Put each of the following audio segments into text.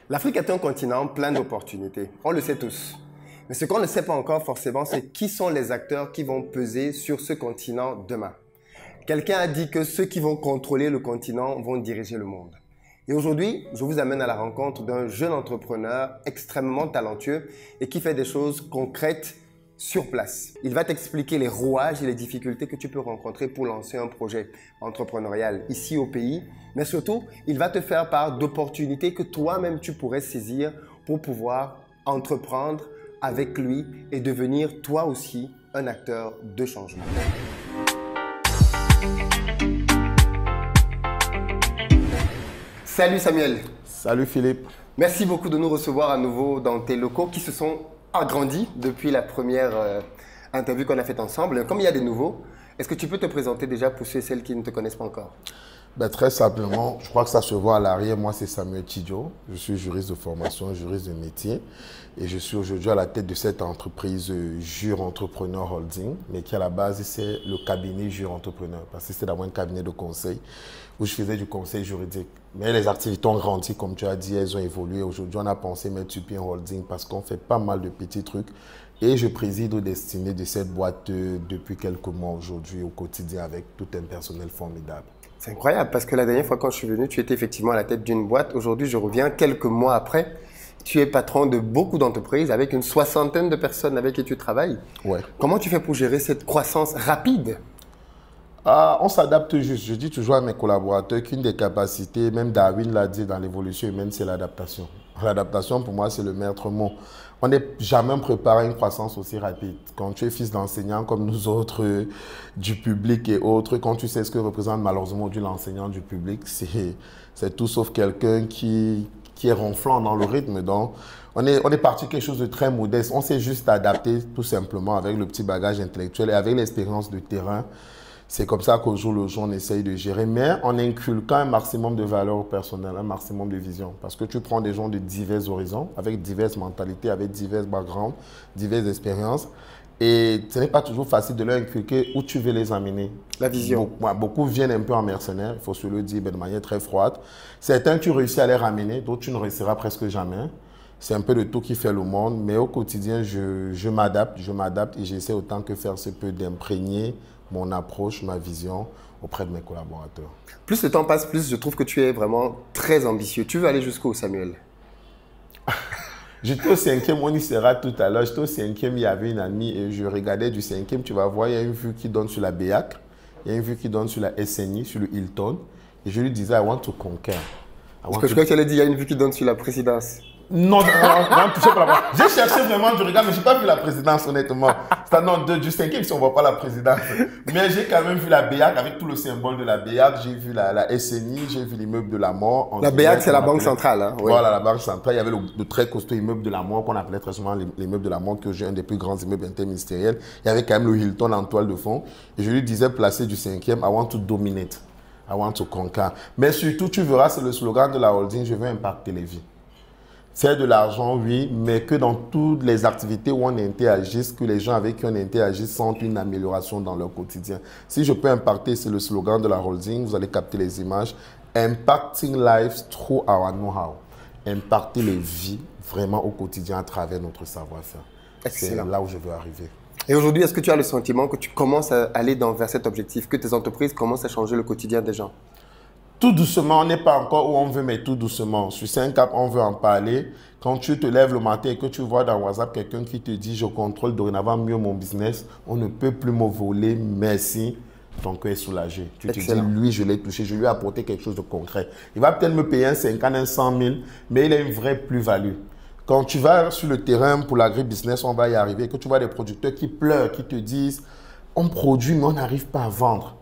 L'Afrique est un continent plein d'opportunités. On le sait tous. Mais ce qu'on ne sait pas encore forcément, c'est qui sont les acteurs qui vont peser sur ce continent demain. Quelqu'un a dit que ceux qui vont contrôler le continent vont diriger le monde. Et aujourd'hui, je vous amène à la rencontre d'un jeune entrepreneur extrêmement talentueux et qui fait des choses concrètes sur place. Il va t'expliquer les rouages et les difficultés que tu peux rencontrer pour lancer un projet entrepreneurial ici au pays. Mais surtout, il va te faire part d'opportunités que toi-même tu pourrais saisir pour pouvoir entreprendre avec lui et devenir toi aussi un acteur de changement. Salut Samuel. Salut Philippe. Merci beaucoup de nous recevoir à nouveau dans tes locaux qui se sont agrandis depuis la première interview qu'on a faite ensemble. Comme il y a des nouveaux, est-ce que tu peux te présenter déjà pour ceux et celles qui ne te connaissent pas encore? Très simplement, je crois que ça se voit à l'arrière. Moi, c'est Samuel Tidjo. Je suis juriste de formation, juriste de métier. Et je suis aujourd'hui à la tête de cette entreprise Jure Entrepreneur Holding, mais qui à la base, c'est le cabinet Jure Entrepreneur. Parce que c'était d'abord un cabinet de conseil où je faisais du conseil juridique. Mais les activités ont grandi, comme tu as dit, elles ont évolué. Aujourd'hui, on a pensé mettre sur pied un holding parce qu'on fait pas mal de petits trucs. Et je préside aux destinées de cette boîte depuis quelques mois aujourd'hui au quotidien avec tout un personnel formidable. C'est incroyable parce que la dernière fois quand je suis venu, tu étais effectivement à la tête d'une boîte. Aujourd'hui, je reviens quelques mois après. Tu es patron de beaucoup d'entreprises avec une soixantaine de personnes avec qui tu travailles. Ouais. Comment tu fais pour gérer cette croissance rapide? On s'adapte juste. Je dis toujours à mes collaborateurs qu'une des capacités, même Darwin l'a dit dans l'évolution humaine, c'est l'adaptation. L'adaptation, pour moi, c'est le maître mot. On n'est jamais préparé à une croissance aussi rapide. Quand tu es fils d'enseignant comme nous autres, du public et autres, quand tu sais ce que représente malheureusement l'enseignant du public, c'est tout sauf quelqu'un qui est ronflant dans le rythme. Donc, on est parti quelque chose de très modeste. On s'est juste adapté tout simplement avec le petit bagage intellectuel et avec l'expérience de terrain. C'est comme ça qu'au jour le jour, on essaye de gérer, mais en inculquant un maximum de valeurs personnelles, un maximum de vision. Parce que tu prends des gens de divers horizons, avec diverses mentalités, avec divers backgrounds, diverses expériences. Et ce n'est pas toujours facile de leur inculquer où tu veux les amener. La vision. Beaucoup viennent un peu en mercenaires, il faut se le dire de manière très froide. Certains, tu réussis à les ramener, d'autres, tu ne réussiras presque jamais. C'est un peu de tout qui fait le monde, mais au quotidien, je m'adapte et j'essaie autant que faire se peut d'imprégner mon approche, ma vision auprès de mes collaborateurs. Plus le temps passe, plus je trouve que tu es vraiment très ambitieux. Tu veux aller jusqu'où, Samuel? J'étais au 5e, on y sera tout à l'heure. J'étais au 5e, il y avait une amie et je regardais du 5e. Tu vas voir, il y a une vue qui donne sur la BEAC, il y a une vue qui donne sur la SNI, sur le Hilton. Et je lui disais, I want to conquer. Parce que je crois que tu allais dire, il y a une vue qui donne sur la présidence. Non, touché par la. J'ai cherché vraiment du regard, mais je n'ai pas vu la présidence, honnêtement. Non, du 5e, si on ne voit pas la présidence. Mais j'ai quand même vu la BEAC avec tout le symbole de la BEAC. J'ai vu la SNI, j'ai vu l'immeuble de la mort. La BEAC, c'est la banque centrale. Hein, oui. Voilà, la banque centrale. Il y avait le très costaud immeuble de la mort qu'on appelait très souvent l'immeuble de la mort, que j'ai un des plus grands immeubles interministériels. Il y avait quand même le Hilton en toile de fond. Et je lui disais, placé du 5e, I want to dominate. I want to conquer. Mais surtout, tu verras, c'est le slogan de la holding, je veux impacter les vies. C'est de l'argent, oui, mais que dans toutes les activités où on interagisse, que les gens avec qui on interagit sentent une amélioration dans leur quotidien. Si je peux impacter, c'est le slogan de la holding, vous allez capter les images. Impacting lives through our know-how. Impacter les vies vraiment au quotidien à travers notre savoir-faire. C'est là où je veux arriver. Et aujourd'hui, est-ce que tu as le sentiment que tu commences à aller vers cet objectif, que tes entreprises commencent à changer le quotidien des gens? Tout doucement, on n'est pas encore où on veut, mais tout doucement. Sur 5 cap, on veut en parler. Quand tu te lèves le matin et que tu vois dans WhatsApp quelqu'un qui te dit « Je contrôle dorénavant mieux mon business, on ne peut plus me voler, merci », ton cœur est soulagé. Tu te dis « Lui, je l'ai touché, je lui ai apporté quelque chose de concret. Il va peut-être me payer un 50, un 100 000, mais il a une vraie plus-value. » Quand tu vas sur le terrain pour l'agri-business, on va y arriver, que tu vois des producteurs qui pleurent, qui te disent « On produit, mais on n'arrive pas à vendre. »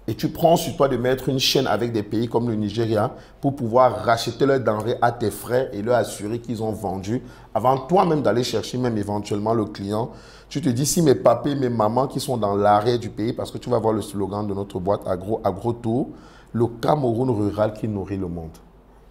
Et tu prends sur toi de mettre une chaîne avec des pays comme le Nigeria pour pouvoir racheter leurs denrées à tes frais et leur assurer qu'ils ont vendu avant toi-même d'aller chercher même éventuellement le client. Tu te dis, si mes papas et mes mamans qui sont dans l'arrêt du pays, parce que tu vas voir le slogan de notre boîte AgroTour, le Cameroun rural qui nourrit le monde.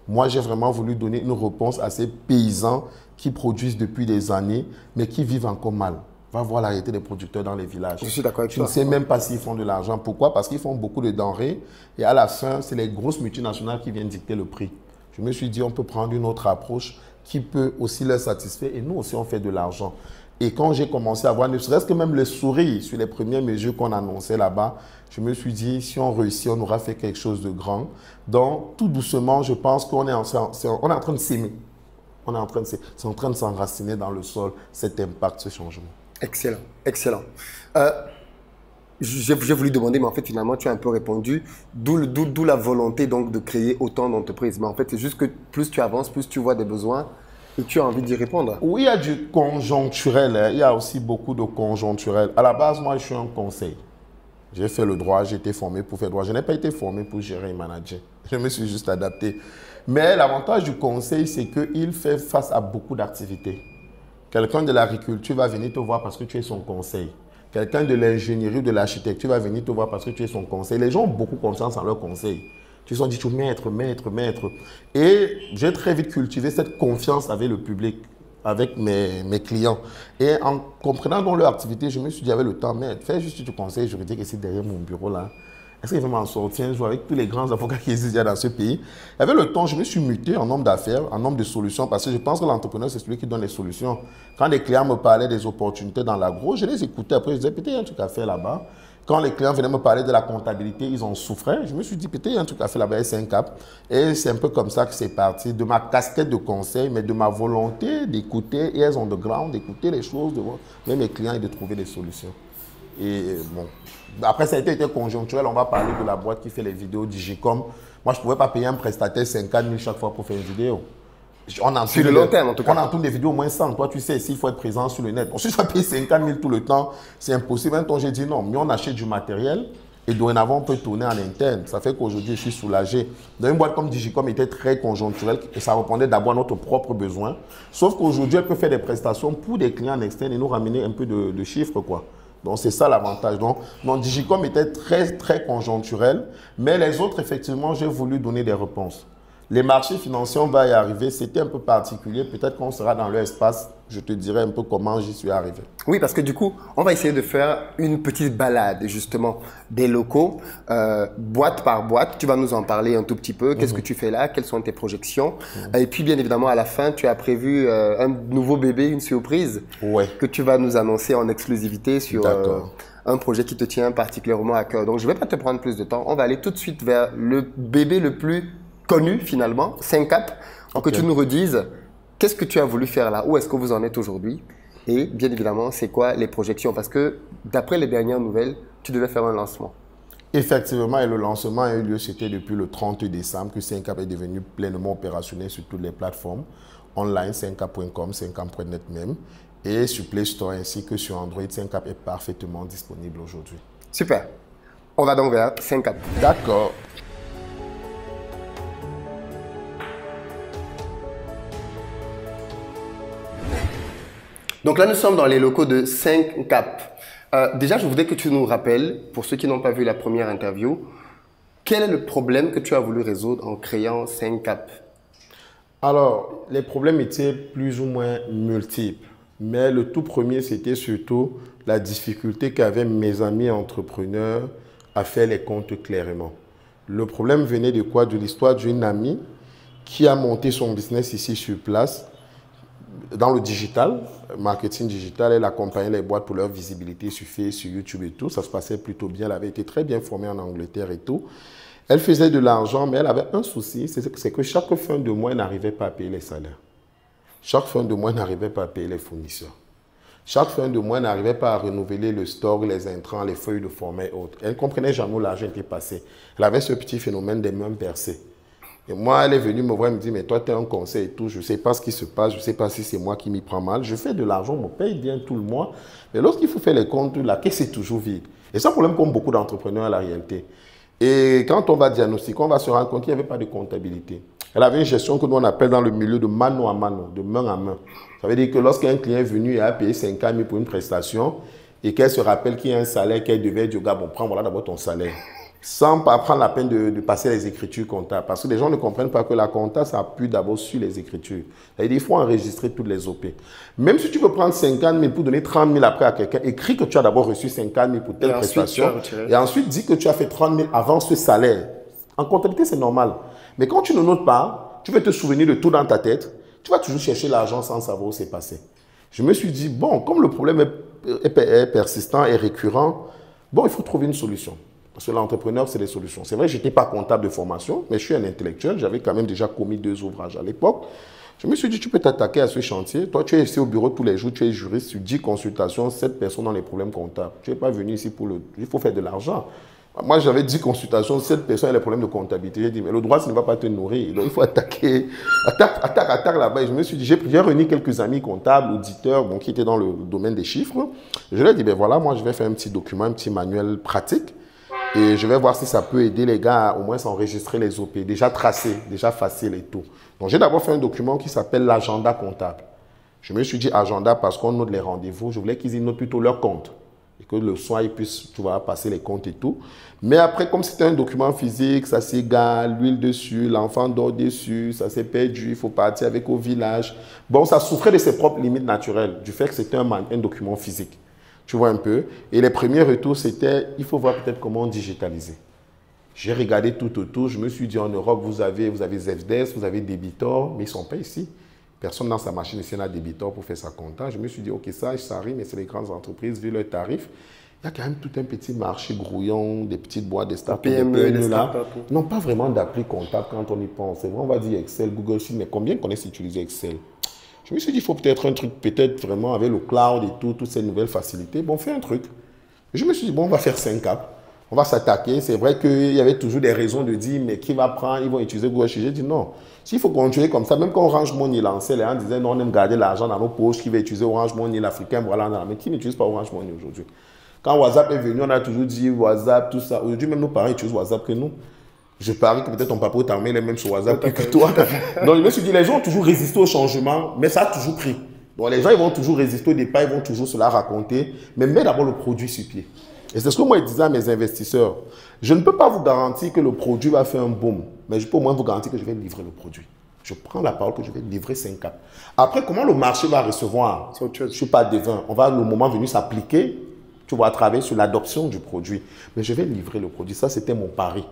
Moi, j'ai vraiment voulu donner une réponse à ces paysans qui produisent depuis des années, mais qui vivent encore mal. Va voir la réalité des producteurs dans les villages. Je suis d'accord avec toi. Tu ne sais même pas s'ils font de l'argent. Pourquoi? Parce qu'ils font beaucoup de denrées et à la fin, c'est les grosses multinationales qui viennent dicter le prix. Je me suis dit, on peut prendre une autre approche qui peut aussi leur satisfaire et nous aussi, on fait de l'argent. Et quand j'ai commencé à voir, ne serait-ce que même le sourire sur les premières mesures qu'on annonçait là-bas, je me suis dit, si on réussit, on aura fait quelque chose de grand. Donc, tout doucement, je pense qu'on est, on est en train de s'aimer. C'est en train de s'enraciner dans le sol, cet impact, ce changement. Excellent, excellent. J'ai voulu demander, mais en fait, finalement, tu as un peu répondu. D'où la volonté donc de créer autant d'entreprises. Mais en fait, c'est juste que plus tu avances, plus tu vois des besoins et tu as envie d'y répondre. Oui, il y a du conjoncturel. Hein. Il y a aussi beaucoup de conjoncturel. À la base, moi, je suis un conseil. J'ai fait le droit, j'ai été formé pour faire le droit. Je n'ai pas été formé pour gérer et manager. Je me suis juste adapté. Mais l'avantage du conseil, c'est qu'il fait face à beaucoup d'activités. Quelqu'un de l'agriculture va venir te voir parce que tu es son conseil. Quelqu'un de l'ingénierie ou de l'architecture va venir te voir parce que tu es son conseil. Les gens ont beaucoup confiance en leur conseil. Ils se sont dit, tu es maître. Et j'ai très vite cultivé cette confiance avec le public, avec mes clients. Et en comprenant dans leur activité, je me suis dit, avec le temps, mais fais juste du conseil juridique ici derrière mon bureau là. Est-ce qu'il va m'en sortir un jour avec tous les grands avocats qui existent dans ce pays? Avec le temps, je me suis muté en nombre d'affaires, en nombre de solutions, parce que je pense que l'entrepreneur, c'est celui qui donne les solutions. Quand les clients me parlaient des opportunités dans l'agro, je les écoutais. Après, je disais, peut-être il y a un truc à faire là-bas. Quand les clients venaient me parler de la comptabilité, ils en souffraient. Je me suis dit, peut-être il y a un truc à faire là-bas, c'est un cap. Et c'est un peu comme ça que c'est parti, de ma casquette de conseil, mais de ma volonté d'écouter, ears on the ground, d'écouter les choses, de même mes clients et de trouver des solutions. Et bon, après ça a été conjoncturel, on va parler de la boîte qui fait les vidéos Digicom. Moi, je ne pouvais pas payer un prestataire 50 000 chaque fois pour faire une vidéo. Sur le long terme, en tout cas. On entoure des vidéos au moins 100. Toi, tu sais, s'il faut être présent sur le net. Si je dois payer 50 000 tout le temps, c'est impossible. Un temps, j'ai dit non, mais on achète du matériel et dorénavant, on peut tourner en interne. Ça fait qu'aujourd'hui, je suis soulagé. Dans une boîte comme Digicom était très conjoncturelle et ça répondait d'abord à notre propre besoin. Sauf qu'aujourd'hui, elle peut faire des prestations pour des clients en externe et nous ramener un peu de chiffres, quoi. Donc, c'est ça l'avantage. Donc, Digicom était très conjoncturel, mais les autres, effectivement, j'ai voulu donner des réponses. Les marchés financiers, on va y arriver. C'était un peu particulier. Peut-être qu'on sera dans l'espace. Je te dirai un peu comment j'y suis arrivé. Oui, parce que du coup, on va essayer de faire une petite balade, justement, des locaux, boîte par boîte. Tu vas nous en parler un tout petit peu. Qu'est-ce que tu fais là? Quelles sont tes projections? Et puis, bien évidemment, à la fin, tu as prévu un nouveau bébé, une surprise que tu vas nous annoncer en exclusivité sur un projet qui te tient particulièrement à cœur. Donc, je ne vais pas te prendre plus de temps. On va aller tout de suite vers le bébé le plus connu finalement, 5CAP, pour que tu nous redises qu'est-ce que tu as voulu faire là, où est-ce que vous en êtes aujourd'hui et bien évidemment, c'est quoi les projections parce que d'après les dernières nouvelles, tu devais faire un lancement. Effectivement, et le lancement a eu lieu, c'était depuis le 30 décembre que 5CAP est devenu pleinement opérationnel sur toutes les plateformes online, 5CAP.com, 5CAP.net même, et sur Play Store ainsi que sur Android. 5CAP est parfaitement disponible aujourd'hui. Super. On va donc vers 5CAP. D'accord. Donc là, nous sommes dans les locaux de 5CAP. Déjà, je voudrais que tu nous rappelles, pour ceux qui n'ont pas vu la première interview, quel est le problème que tu as voulu résoudre en créant 5CAP? Alors, les problèmes étaient plus ou moins multiples. Mais le tout premier, c'était surtout la difficulté qu'avaient mes amis entrepreneurs à faire les comptes clairement. Le problème venait de quoi? De l'histoire d'une amie qui a monté son business ici sur place, dans le digital, marketing digital. Elle accompagnait les boîtes pour leur visibilité sur Facebook, sur YouTube et tout. Ça se passait plutôt bien. Elle avait été très bien formée en Angleterre et tout. Elle faisait de l'argent, mais elle avait un souci, c'est que chaque fin de mois, elle n'arrivait pas à payer les salaires. Chaque fin de mois, elle n'arrivait pas à payer les fournisseurs. Chaque fin de mois, elle n'arrivait pas à renouveler le stock, les intrants, les feuilles de format et autres. Elle ne comprenait jamais où l'argent était passé. Elle avait ce petit phénomène des mains percées. Et moi, elle est venue me voir et me dit, mais toi, tu es un conseil et tout, je ne sais pas ce qui se passe, je ne sais pas si c'est moi qui m'y prends mal. Je fais de l'argent, on me paye bien tout le mois. Mais lorsqu'il faut faire les comptes, la caisse est toujours vide. Et c'est un problème comme beaucoup d'entrepreneurs à la réalité. Et quand on va diagnostiquer, on va se rendre compte qu'il n'y avait pas de comptabilité. Elle avait une gestion que nous on appelle dans le milieu de mano à mano, de main à main. Ça veut dire que lorsqu'un client est venu et a payé 50 000 pour une prestation et qu'elle se rappelle qu'il y a un salaire qu'elle devait dire, gars, bon, prends voilà d'abord ton salaire. Sans pas prendre la peine de passer les écritures comptables. Parce que les gens ne comprennent pas que la compta, ça appuie d'abord sur les écritures. C'est-à-dire qu'il faut enregistrer toutes les OP. Même si tu veux prendre 50 000 pour donner 30 000 après à quelqu'un, écris que tu as d'abord reçu 50 000 pour telle prestation. Et ensuite, dis que tu as fait 30 000 avant ce salaire. En comptabilité, c'est normal. Mais quand tu ne notes pas, tu veux te souvenir de tout dans ta tête, tu vas toujours chercher l'argent sans savoir où c'est passé. Je me suis dit, bon, comme le problème est persistant et récurrent, bon, il faut trouver une solution. Parce que l'entrepreneur, c'est des solutions. C'est vrai que je n'étais pas comptable de formation, mais je suis un intellectuel. J'avais quand même déjà commis 2 ouvrages à l'époque. Je me suis dit, tu peux t'attaquer à ce chantier. Toi, tu es ici au bureau tous les jours, tu es juriste, tu 10 consultations, 7 personnes dans les problèmes comptables. Tu n'es pas venu ici pour le... Il faut faire de l'argent. Moi, j'avais 10 consultations, 7 personnes et les problèmes de comptabilité. J'ai dit, mais le droit, ça ne va pas te nourrir. Donc, il faut attaquer. Attaque là-bas. Et je me suis dit, j'ai réuni quelques amis comptables, auditeurs, bon, qui étaient dans le domaine des chiffres. Je leur ai dit, ben voilà, moi, je vais faire un petit document, un petit manuel pratique. Et je vais voir si ça peut aider les gars à au moins s'enregistrer les OP, déjà tracés, déjà facile et tout. Donc, j'ai d'abord fait un document qui s'appelle l'agenda comptable. Je me suis dit agenda parce qu'on note les rendez-vous. Je voulais qu'ils y notent plutôt leur compte. Et que le soir, ils puissent, tu vois, passer les comptes et tout. Mais après, comme c'était un document physique, ça s'égale, l'huile dessus, l'enfant dort dessus, ça s'est perdu, il faut partir avec au village. Bon, ça souffrait de ses propres limites naturelles, du fait que c'était un document physique. Tu vois un peu. Et les premiers retours, c'était, il faut voir peut-être comment digitaliser. J'ai regardé tout autour. Je me suis dit, en Europe, vous avez Zefdesk, vous avez Debitor, mais ils ne sont pas ici. Personne dans sa machine ici n'a Debitor pour faire sa compta. Je me suis dit, ok, ça arrive, mais c'est les grandes entreprises, vu leurs tarifs. Il y a quand même tout un petit marché brouillon, des petites boîtes, des startups, PME, là. Non, pas vraiment d'appli comptable quand on y pense. C'est vrai, on va dire Excel, Google Sheet, mais combien connaissent utiliser Excel? Je me suis dit, il faut peut-être un truc, peut-être vraiment avec le cloud et tout, toutes ces nouvelles facilités. Bon, fais un truc. Je me suis dit, bon, on va faire 5 apps. On va s'attaquer. C'est vrai qu'il y avait toujours des raisons de dire, mais qui va prendre? Ils vont utiliser Google Sheet. J'ai dit non. S'il faut continuer comme ça, même quand Orange Money lançait, les gens disaient, non, on aime garder l'argent dans nos poches, qui va utiliser Orange Money, l'Africain, voilà. Mais qui n'utilise pas Orange Money aujourd'hui? Quand WhatsApp est venu, on a toujours dit WhatsApp, tout ça. Aujourd'hui, même nos parents utilisent WhatsApp que nous. Je parie que peut-être ton papa ou ta mère est même sur WhatsApp plus que toi. Donc, je me suis dit, les gens ont toujours résisté au changement, mais ça a toujours pris. Donc, les gens, ils vont toujours résister au départ, ils vont toujours se la raconter, mais mets d'abord le produit sur pied. Et c'est ce que moi, je disais à mes investisseurs. Je ne peux pas vous garantir que le produit va faire un boom, mais je peux au moins vous garantir que je vais livrer le produit. Je prends la parole que je vais livrer 5 caps. Après, comment le marché va recevoir? Je ne suis pas devin. On va, le moment venu, s'appliquer, tu vois, travailler sur l'adoption du produit. Mais je vais livrer le produit. Ça, c'était mon pari.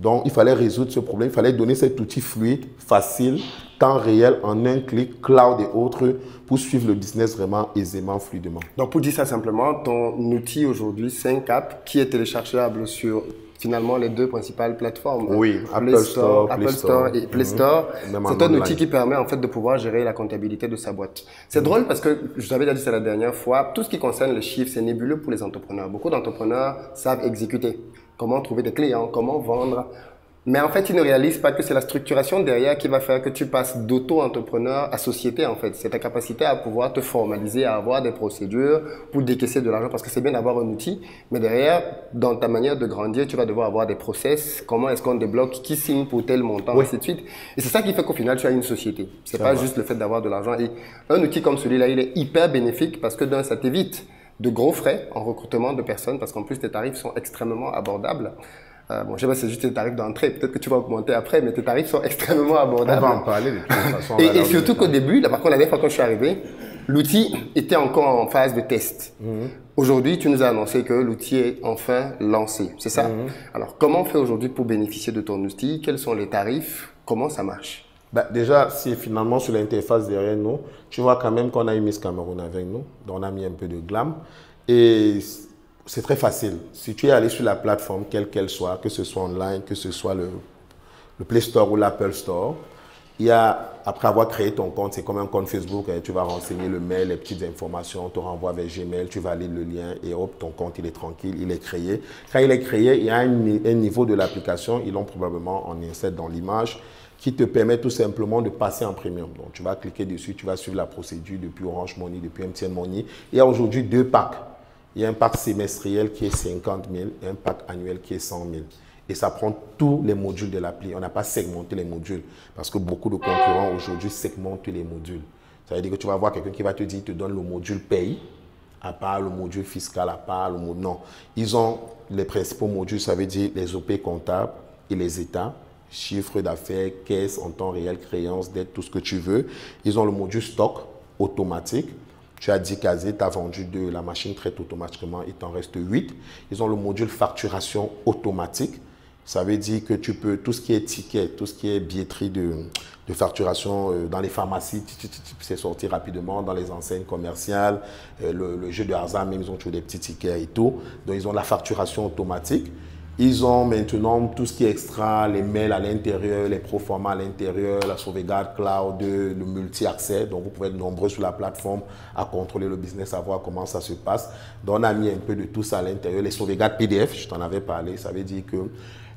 Donc, il fallait résoudre ce problème. Il fallait donner cet outil fluide, facile, temps réel, en un clic, cloud et autres, pour suivre le business vraiment aisément, fluidement. Donc, pour dire ça simplement, ton outil aujourd'hui, 5 apps, qui est téléchargeable sur finalement les 2 principales plateformes. Oui, Apple Store et Play Store. C'est un outil qui permet en fait de pouvoir gérer la comptabilité de sa boîte. C'est drôle parce que, je t'avais déjà dit ça la dernière fois, tout ce qui concerne les chiffres, c'est nébuleux pour les entrepreneurs. Beaucoup d'entrepreneurs savent exécuter. Comment trouver des clients, comment vendre. Mais en fait, ils ne réalisent pas que c'est la structuration derrière qui va faire que tu passes d'auto-entrepreneur à société, en fait. C'est ta capacité à pouvoir te formaliser, à avoir des procédures pour décaisser de l'argent. Parce que c'est bien d'avoir un outil, mais derrière, dans ta manière de grandir, tu vas devoir avoir des process. Comment est-ce qu'on débloque, qui signe pour tel montant, ainsi de suite. Et c'est ça qui fait qu'au final, tu as une société. C'est pas juste le fait d'avoir de l'argent. Et un outil comme celui-là, il est hyper bénéfique parce que d'un, ça t'évite de gros frais en recrutement de personnes parce qu'en plus, tes tarifs sont extrêmement abordables. Bon, je sais pas si c'est juste tes tarifs d'entrée, peut-être que tu vas augmenter après, mais tes tarifs sont extrêmement abordables. On va en parler de toute façon. Et surtout qu'au début, là, par contre, la dernière fois quand je suis arrivé, l'outil était encore en phase de test. Aujourd'hui, tu nous as annoncé que l'outil est enfin lancé, c'est ça? Alors, comment on fait aujourd'hui pour bénéficier de ton outil? Quels sont les tarifs? Comment ça marche? Bah, déjà, si finalement sur l'interface derrière nous, tu vois quand même qu'on a eu Miss Cameroun avec nous, donc on a mis un peu de glam. Et c'est très facile. Si tu es allé sur la plateforme, quelle qu'elle soit, que ce soit online, que ce soit le Play Store ou l'Apple Store, il y a, après avoir créé ton compte, c'est comme un compte Facebook, tu vas renseigner le mail, les petites informations, on te renvoie vers Gmail, tu valides le lien et hop, ton compte il est tranquille, il est créé. Quand il est créé, il y a un niveau de l'application, ils l'ont probablement en insert dans l'image, qui te permet tout simplement de passer en premium. Donc, tu vas cliquer dessus, tu vas suivre la procédure depuis Orange Money, depuis MTN Money. Il y a aujourd'hui 2 packs. Il y a un pack semestriel qui est 50 000 et un pack annuel qui est 100 000. Et ça prend tous les modules de l'appli. On n'a pas segmenté les modules parce que beaucoup de concurrents aujourd'hui segmentent les modules. Ça veut dire que tu vas voir quelqu'un qui va te dire, il te donne le module paye, à part le module fiscal, à part le module... Non, ils ont les principaux modules, ça veut dire les OP comptables et les états. Chiffre d'affaires, caisse en temps réel, créances, dette, tout ce que tu veux. Ils ont le module stock automatique. Tu as 10 casiers, tu as vendu 2, la machine traite automatiquement, il t'en reste 8. Ils ont le module facturation automatique. Ça veut dire que tu peux, tout ce qui est ticket, tout ce qui est billetterie de facturation dans les pharmacies, c'est sorti rapidement, dans les enseignes commerciales, le jeu de hasard, même ils ont toujours des petits tickets et tout. Donc ils ont la facturation automatique. Ils ont maintenant tout ce qui est extra, les mails à l'intérieur, les proformas à l'intérieur, la sauvegarde cloud, le multi-accès. Donc, vous pouvez être nombreux sur la plateforme à contrôler le business, à voir comment ça se passe. Donc, on a mis un peu de tout ça à l'intérieur. Les sauvegardes PDF, je t'en avais parlé, ça veut dire que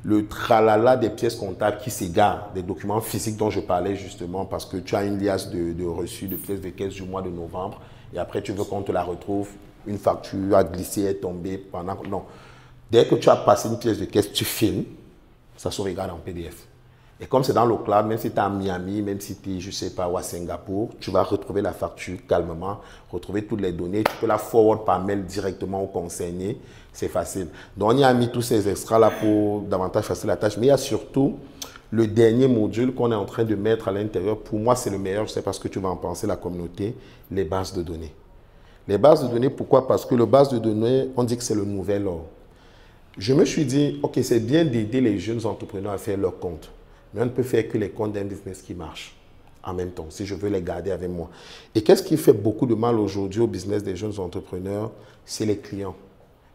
le tralala des pièces comptables qui s'égarent, des documents physiques dont je parlais justement, parce que tu as une liasse de reçus de pièces de caisse du mois de novembre et après, tu veux qu'on te la retrouve, une facture a glissé, est tombée pendant... Non. Dès que tu as passé une pièce de caisse, tu filmes, ça se regarde en PDF. Et comme c'est dans le cloud, même si tu es à Miami, même si tu es, je ne sais pas, ou à Singapour, tu vas retrouver la facture calmement, retrouver toutes les données. Tu peux la forward par mail directement au concerné. C'est facile. Donc, on y a mis tous ces extras-là pour davantage faciliter la tâche. Mais il y a surtout le dernier module qu'on est en train de mettre à l'intérieur. Pour moi, c'est le meilleur. Je sais pas ce que tu vas en penser, la communauté. Les bases de données. Les bases de données, pourquoi? Parce que le base de données, on dit que c'est le nouvel or. Je me suis dit, ok, c'est bien d'aider les jeunes entrepreneurs à faire leur compte. Mais on ne peut faire que les comptes d'un business qui marche en même temps, si je veux les garder avec moi. Et qu'est-ce qui fait beaucoup de mal aujourd'hui au business des jeunes entrepreneurs? C'est les clients.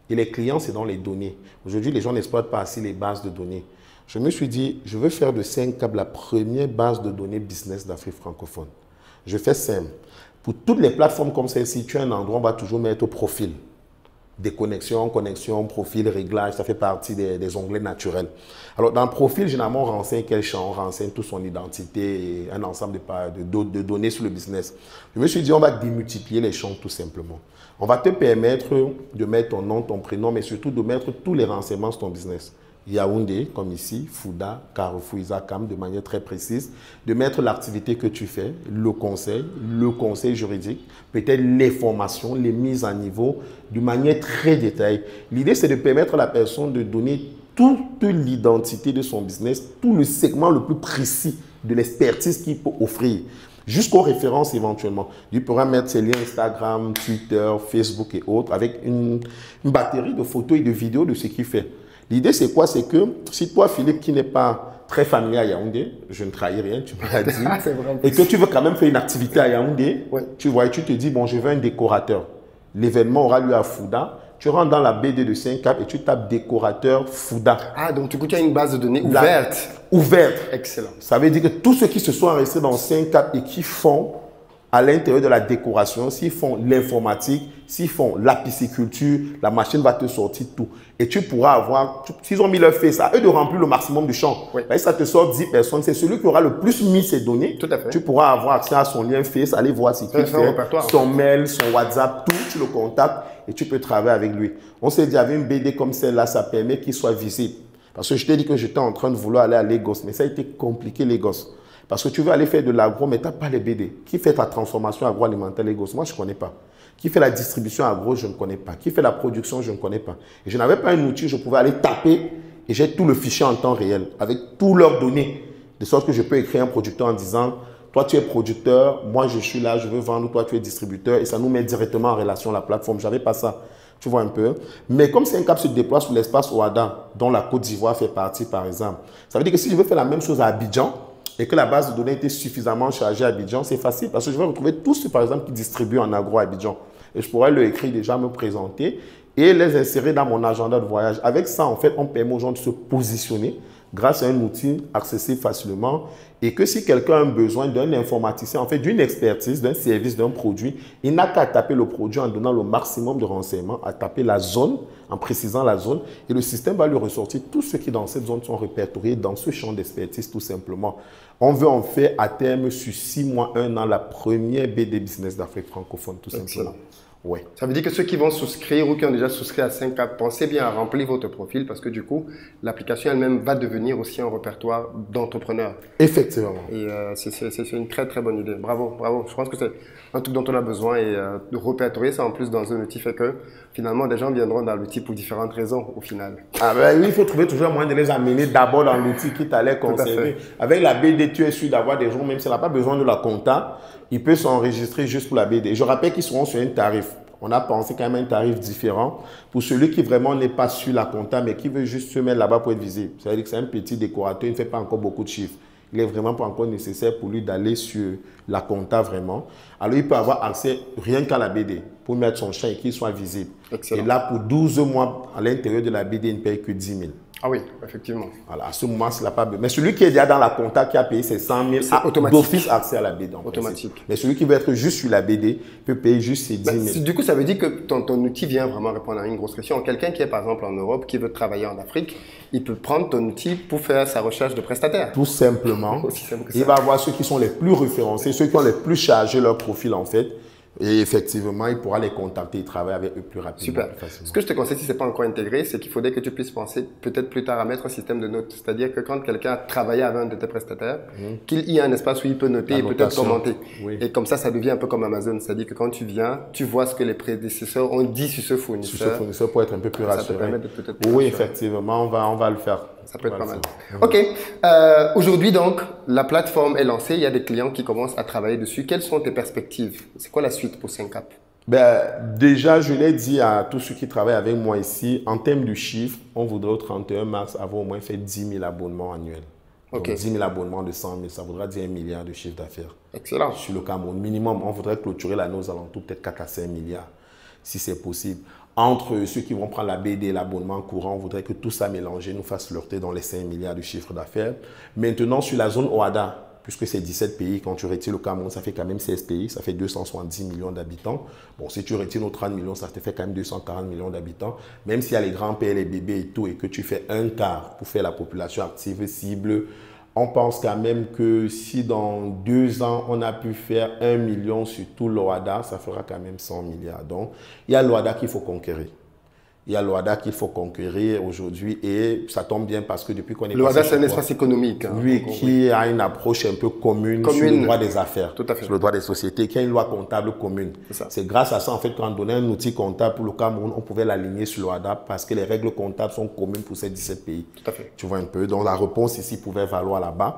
Et les clients, c'est dans les données. Aujourd'hui, les gens n'exploitent pas assez les bases de données. Je me suis dit, je veux faire de 5Cap la première base de données business d'Afrique francophone. Je fais simple. Pour toutes les plateformes comme celle-ci, tu as un endroit, on va toujours mettre au profil. Des connexions, profil, réglage, ça fait partie des onglets naturels. Alors, dans le profil, généralement, on renseigne quel champ, on renseigne toute son identité et un ensemble de données sur le business. Je me suis dit, on va démultiplier les champs tout simplement. On va te permettre de mettre ton nom, ton prénom, mais surtout de mettre tous les renseignements sur ton business. Yaoundé, comme ici, Fouda, Carrefour, Isakam, de manière très précise, de mettre l'activité que tu fais, le conseil juridique, peut-être les formations, les mises à niveau, de manière très détaillée. L'idée, c'est de permettre à la personne de donner toute l'identité de son business, tout le segment le plus précis de l'expertise qu'il peut offrir, jusqu'aux références éventuellement. Il pourra mettre ses liens Instagram, Twitter, Facebook et autres, avec une batterie de photos et de vidéos de ce qu'il fait. L'idée, c'est quoi? C'est que si toi, Philippe, qui n'est pas très familier à Yaoundé, je ne trahis rien, tu m'as dit, et que tu veux quand même faire une activité à Yaoundé, ouais. Tu vois, et tu te dis, bon, je veux un décorateur. L'événement aura lieu à Fouda. Tu rentres dans la BD de 5Cap et tu tapes décorateur Fouda. Ah, donc du coup, tu as une base de données ouverte. Ouverte. Excellent. Ça veut dire que tous ceux qui se sont enregistrés dans 5Cap et qui font à l'intérieur de la décoration, s'ils font l'informatique, s'ils font la pisciculture, la machine va te sortir tout. Et tu pourras avoir, s'ils ont mis leur face, à eux de remplir le maximum de champs. Oui. Et ça te sort 10 personnes. C'est celui qui aura le plus mis ses données. Tout à fait. Tu pourras avoir accès à son lien face, aller voir ce qu'il fait, son mail, son WhatsApp, tout, tu le contactes et tu peux travailler avec lui. On s'est dit, avec une BD comme celle-là, ça permet qu'il soit visible. Parce que je t'ai dit que j'étais en train de vouloir aller à Lagos, mais ça a été compliqué, Lagos. Parce que tu veux aller faire de l'agro, mais tu n'as pas les BD. Qui fait ta transformation agroalimentaire Lagos? Moi, je ne connais pas. Qui fait la distribution agro? Je ne connais pas. Qui fait la production? Je ne connais pas. Et je n'avais pas un outil, je pouvais aller taper et j'ai tout le fichier en temps réel, avec toutes leurs données. De sorte que je peux écrire un producteur en disant, toi tu es producteur, moi je suis là, je veux vendre, toi tu es distributeur. Et ça nous met directement en relation la plateforme. Je n'avais pas ça. Tu vois un peu. Mais comme 5Cap se déploie sur l'espace OADA, dont la Côte d'Ivoire fait partie par exemple, ça veut dire que si je veux faire la même chose à Abidjan, et que la base de données était suffisamment chargée à Abidjan, c'est facile parce que je vais retrouver tous ceux, par exemple, qui distribuent en agro à Abidjan. Et je pourrais leur écrire déjà, me présenter et les insérer dans mon agenda de voyage. Avec ça, en fait, on permet aux gens de se positionner grâce à un outil accessible facilement et que si quelqu'un a un besoin d'un informaticien, en fait, d'une expertise, d'un service, d'un produit, il n'a qu'à taper le produit en donnant le maximum de renseignements, à taper la zone, en précisant la zone, et le système va lui ressortir tous ceux qui dans cette zone sont répertoriés dans ce champ d'expertise tout simplement. On veut en faire à terme sur 6 mois, 1 an, la première BD business d'Afrique francophone tout simplement. Ouais. Ça veut dire que ceux qui vont souscrire ou qui ont déjà souscrit à 5Cap, pensez bien à remplir votre profil parce que du coup, l'application elle-même va devenir aussi un répertoire d'entrepreneurs. Effectivement. Et c'est une très très bonne idée. Bravo, bravo. Je pense que c'est un truc dont on a besoin et de répertorier ça en plus dans un outil fait que finalement des gens viendront dans l'outil pour différentes raisons au final. Ah ben oui, il faut trouver toujours un moyen de les amener d'abord dans l'outil qui t'allait conserver. Avec la BD, tu es sûr d'avoir des gens, même s'il n'a pas besoin de la compta, il peut s'enregistrer juste pour la BD. Je rappelle qu'ils seront sur un tarif. On a pensé quand même à un tarif différent pour celui qui vraiment n'est pas sur la compta, mais qui veut juste se mettre là-bas pour être visible. C'est-à-dire que c'est un petit décorateur, il ne fait pas encore beaucoup de chiffres. Il est vraiment pas encore nécessaire pour lui d'aller sur la compta vraiment. Alors, il peut avoir accès rien qu'à la BD pour mettre son champ et qu'il soit visible. Excellent. Et là, pour 12 mois, à l'intérieur de la BD, il ne paye que 10 000. Ah oui, effectivement. Voilà, à ce moment, il n'a pas besoin. Mais celui qui est déjà dans la compta, qui a payé ses 100 000, a d'office accès à la BD. Automatique. Mais celui qui veut être juste sur la BD peut payer juste ses 10 000. Du coup, ça veut dire que ton outil vient vraiment répondre à une grosse question. Quelqu'un qui est par exemple en Europe, qui veut travailler en Afrique, il peut prendre ton outil pour faire sa recherche de prestataire. Tout simplement. Aussi simple que ça. Il va avoir ceux qui sont les plus référencés, ceux qui ont les plus chargé leur profil en fait. Et effectivement, il pourra les contacter et travailler avec eux plus rapidement. Super. Plus facilement. Ce que je te conseille, si ce n'est pas encore intégré, c'est qu'il faudrait que tu puisses penser peut-être plus tard à mettre un système de notes. C'est-à-dire que quand quelqu'un a travaillé avec un de tes prestataires, qu'il y ait un espace où il peut noter et peut-être commenter. Oui. Et comme ça devient un peu comme Amazon. C'est-à-dire que quand tu viens, tu vois ce que les prédécesseurs ont dit sur ce fournisseur. Sur ce fournisseur pour être un peu plus rassuré. Ça te permet d'être peut-être plus Oui, rassuré. effectivement, on va le faire. Ça peut être pas mal. OK. Aujourd'hui, donc, la plateforme est lancée. Il y a des clients qui commencent à travailler dessus. Quelles sont tes perspectives? C'est quoi la suite pour Syncap? Ben, déjà, je l'ai dit à tous ceux qui travaillent avec moi ici, en termes de chiffres, on voudrait au 31 mars avoir au moins fait 10 000 abonnements annuels. Donc, OK. 10 000 abonnements de 100 000, ça voudra dire 1 milliard de chiffre d'affaires. Excellent. Sur le Cameroun, minimum, on voudrait clôturer l'année aux alentours, peut-être 4 à 5 milliards, si c'est possible. Entre ceux qui vont prendre la BD et l'abonnement courant, on voudrait que tout ça mélangé nous fasse flirter dans les 5 milliards de chiffre d'affaires. Maintenant, sur la zone OADA, puisque c'est 17 pays, quand tu retires le Cameroun, ça fait quand même 16 pays, ça fait 270 millions d'habitants. Bon, si tu retires nos 30 millions, ça te fait quand même 240 millions d'habitants. Même s'il y a les grands pays, les bébés et tout, et que tu fais un quart pour faire la population active cible, on pense quand même que si dans 2 ans, on a pu faire 1 million sur tout l'OADA, ça fera quand même 100 milliards. Donc, il y a l'OADA qu'il faut conquérir. Il y a l'OADA qu'il faut conquérir aujourd'hui et ça tombe bien parce que depuis qu'on est L'OADA, c'est un espace économique. Hein, oui, qui a une approche un peu commune sur le droit des affaires, tout à fait. sur le droit des sociétés, qui a une loi comptable commune. C'est grâce à ça, en fait, quand on donnait un outil comptable pour le Cameroun, on pouvait l'aligner sur l'OADA parce que les règles comptables sont communes pour ces 17 pays. Tout à fait. Tu vois un peu. Donc, la réponse ici pouvait valoir là-bas.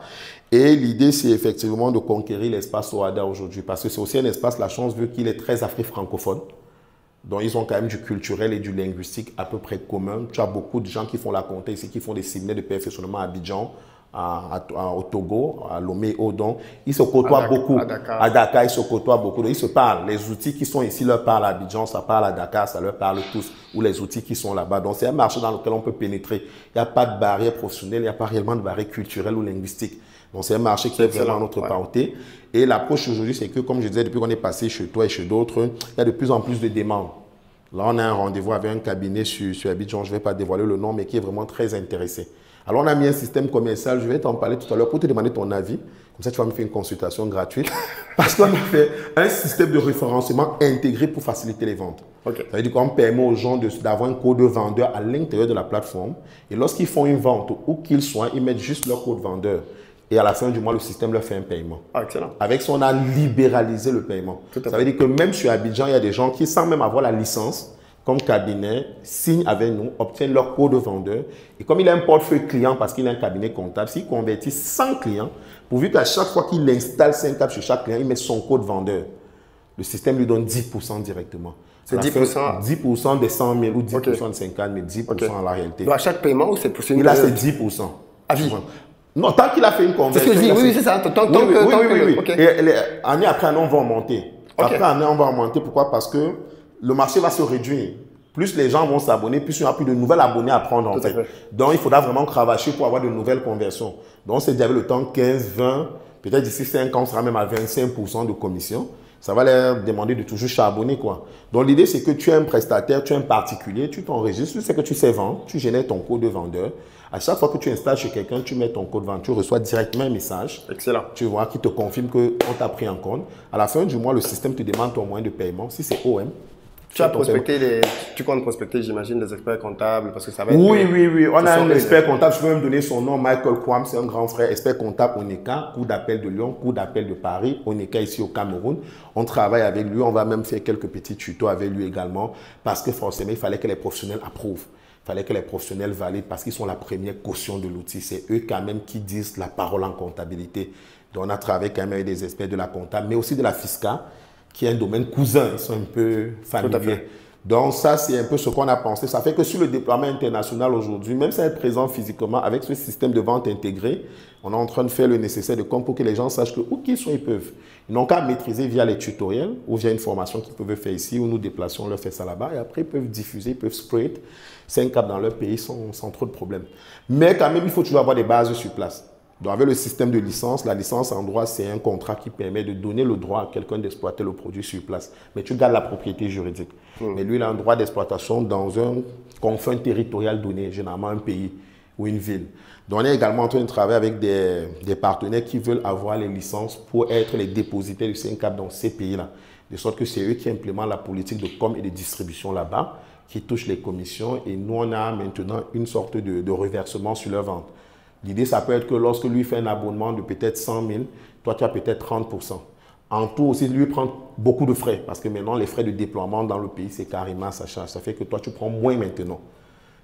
Et l'idée, c'est effectivement de conquérir l'espace OADA aujourd'hui parce que c'est aussi un espace, la chance veut qu'il est très Afrique francophone. Donc, ils ont quand même du culturel et du linguistique à peu près commun. Tu as beaucoup de gens qui font la compta ici, qui font des séminaires de perfectionnement à Abidjan, au Togo, à Lomé, au Don. Ils se côtoient beaucoup. À Dakar, ils se côtoient beaucoup. Donc, ils se parlent. Les outils qui sont ici leur parlent à Abidjan, ça parle à Dakar, ça leur parle tous. Ou les outils qui sont là-bas. Donc, c'est un marché dans lequel on peut pénétrer. Il n'y a pas de barrière professionnelle, il n'y a pas réellement de barrière culturelle ou linguistique. Donc, c'est un marché qui est vraiment à notre portée. Et l'approche aujourd'hui, c'est que, comme je disais, depuis qu'on est passé chez toi et chez d'autres, il y a de plus en plus de demandes. Là, on a un rendez-vous avec un cabinet sur Abidjan, je ne vais pas dévoiler le nom, mais qui est vraiment très intéressé. Alors, on a mis un système commercial, je vais t'en parler tout à l'heure pour te demander ton avis. Comme ça, tu vas me faire une consultation gratuite. Parce qu'on a fait un système de référencement intégré pour faciliter les ventes. Okay. Ça veut dire qu'on permet aux gens d'avoir un code vendeur à l'intérieur de la plateforme. Et lorsqu'ils font une vente, où qu'ils soient, ils mettent juste leur code vendeur. Et à la fin du mois, le système leur fait un paiement. Ah, excellent. Avec ça, on a libéralisé le paiement. Ça veut dire que même sur Abidjan, il y a des gens qui, sans même avoir la licence, comme cabinet, signent avec nous, obtiennent leur code vendeur. Et comme il a un portefeuille client parce qu'il a un cabinet comptable, s'il convertit 100 clients, pourvu qu'à chaque fois qu'il installe 5 caps sur chaque client, il met son code vendeur. Le système lui donne 10% directement. C'est 10%? 10% des 100 000 ou 10% de 50 000, 10% en la réalité. Donc à chaque paiement ou c'est pour une il a ses 10%. À vie? Non, tant qu'il a fait une conversion. C'est ce que je dis, oui, c'est ça. Oui. Okay. Et année après année, on va augmenter. Après année, on va augmenter. Pourquoi? Parce que le marché va se réduire. Plus les gens vont s'abonner, plus il n'y aura plus de nouvelles abonnés à prendre en fait. Donc, il faudra vraiment cravacher pour avoir de nouvelles conversions. Donc, on s'est dit avec le temps 15, 20, peut-être d'ici 5 ans, on sera même à 25% de commission. Ça va leur demander de toujours charbonner, quoi. Donc, l'idée, c'est que tu es un prestataire, tu es un particulier, tu t'enregistres, tu sais que tu sais vendre, tu génères ton code de vendeur. À chaque fois que tu installes chez quelqu'un, tu mets ton code vendeur, tu reçois directement un message. Excellent. Tu vois, qui te confirme qu'on t'a pris en compte. À la fin du mois, le système te demande ton moyen de paiement. Si c'est OM, tu comptes prospecter, j'imagine, les experts comptables parce que ça va être. Oui. On a un expert comptable, je peux même donner son nom, Michael Kwam, c'est un grand frère, expert comptable ONECA, Cour d'appel de Lyon, Cour d'appel de Paris, ONECA ici au Cameroun. On travaille avec lui, on va même faire quelques petits tutos avec lui également parce que forcément, il fallait que les professionnels approuvent. Il fallait que les professionnels valident parce qu'ils sont la première caution de l'outil. C'est eux quand même qui disent la parole en comptabilité. Donc, on a travaillé quand même avec des experts de la comptable, mais aussi de la FISCA, qui est un domaine cousin, ils sont un peu familiers. Donc ça, c'est un peu ce qu'on a pensé. Ça fait que sur le déploiement international aujourd'hui, même sans être présent physiquement, avec ce système de vente intégré, on est en train de faire le nécessaire de com pour que les gens sachent que où qu'ils sont, ils peuvent. Ils n'ont qu'à maîtriser via les tutoriels ou via une formation qu'ils peuvent faire ici, où nous déplaçons, on leur fait ça là-bas, et après ils peuvent diffuser, ils peuvent spread 5 caps dans leur pays sans trop de problèmes. Mais quand même, il faut toujours avoir des bases sur place. Donc, avec le système de licence, la licence en droit, c'est un contrat qui permet de donner le droit à quelqu'un d'exploiter le produit sur place. Mais tu gardes la propriété juridique. Mais lui, il a un droit d'exploitation dans un confin territorial donné, généralement un pays ou une ville. Donc, on est également en train de travailler avec des partenaires qui veulent avoir les licences pour être les dépositaires du CNCAP dans ces pays-là. De sorte que c'est eux qui implémentent la politique de com et de distribution là-bas, qui touchent les commissions. Et nous, on a maintenant une sorte de reversement sur leur vente. L'idée, ça peut être que lorsque lui fait un abonnement de peut-être 100 000, toi, tu as peut-être 30%. En tout aussi, lui prend beaucoup de frais parce que maintenant, les frais de déploiement dans le pays, c'est carrément sa charge. Ça fait que toi, tu prends moins maintenant.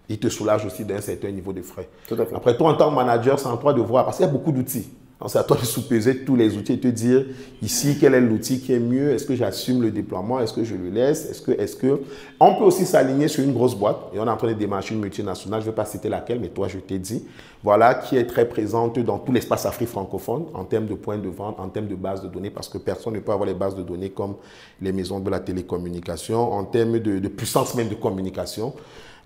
Il te soulage aussi d'un certain niveau de frais. Tout à fait. Après, toi, en tant que manager, c'est à toi de voir parce qu'il y a beaucoup d'outils. C'est à toi de sous-peser tous les outils et te dire ici, quel est l'outil qui est mieux? Est-ce que j'assume le déploiement? Est-ce que je le laisse? Est-ce que... On peut aussi s'aligner sur une grosse boîte et on est en train de démarcher une multinationale, je ne vais pas citer laquelle, mais toi, je t'ai dit, voilà, qui est très présente dans tout l'espace Afrique francophone en termes de points de vente, en termes de bases de données, parce que personne ne peut avoir les bases de données comme les maisons de la télécommunication, en termes de puissance même de communication.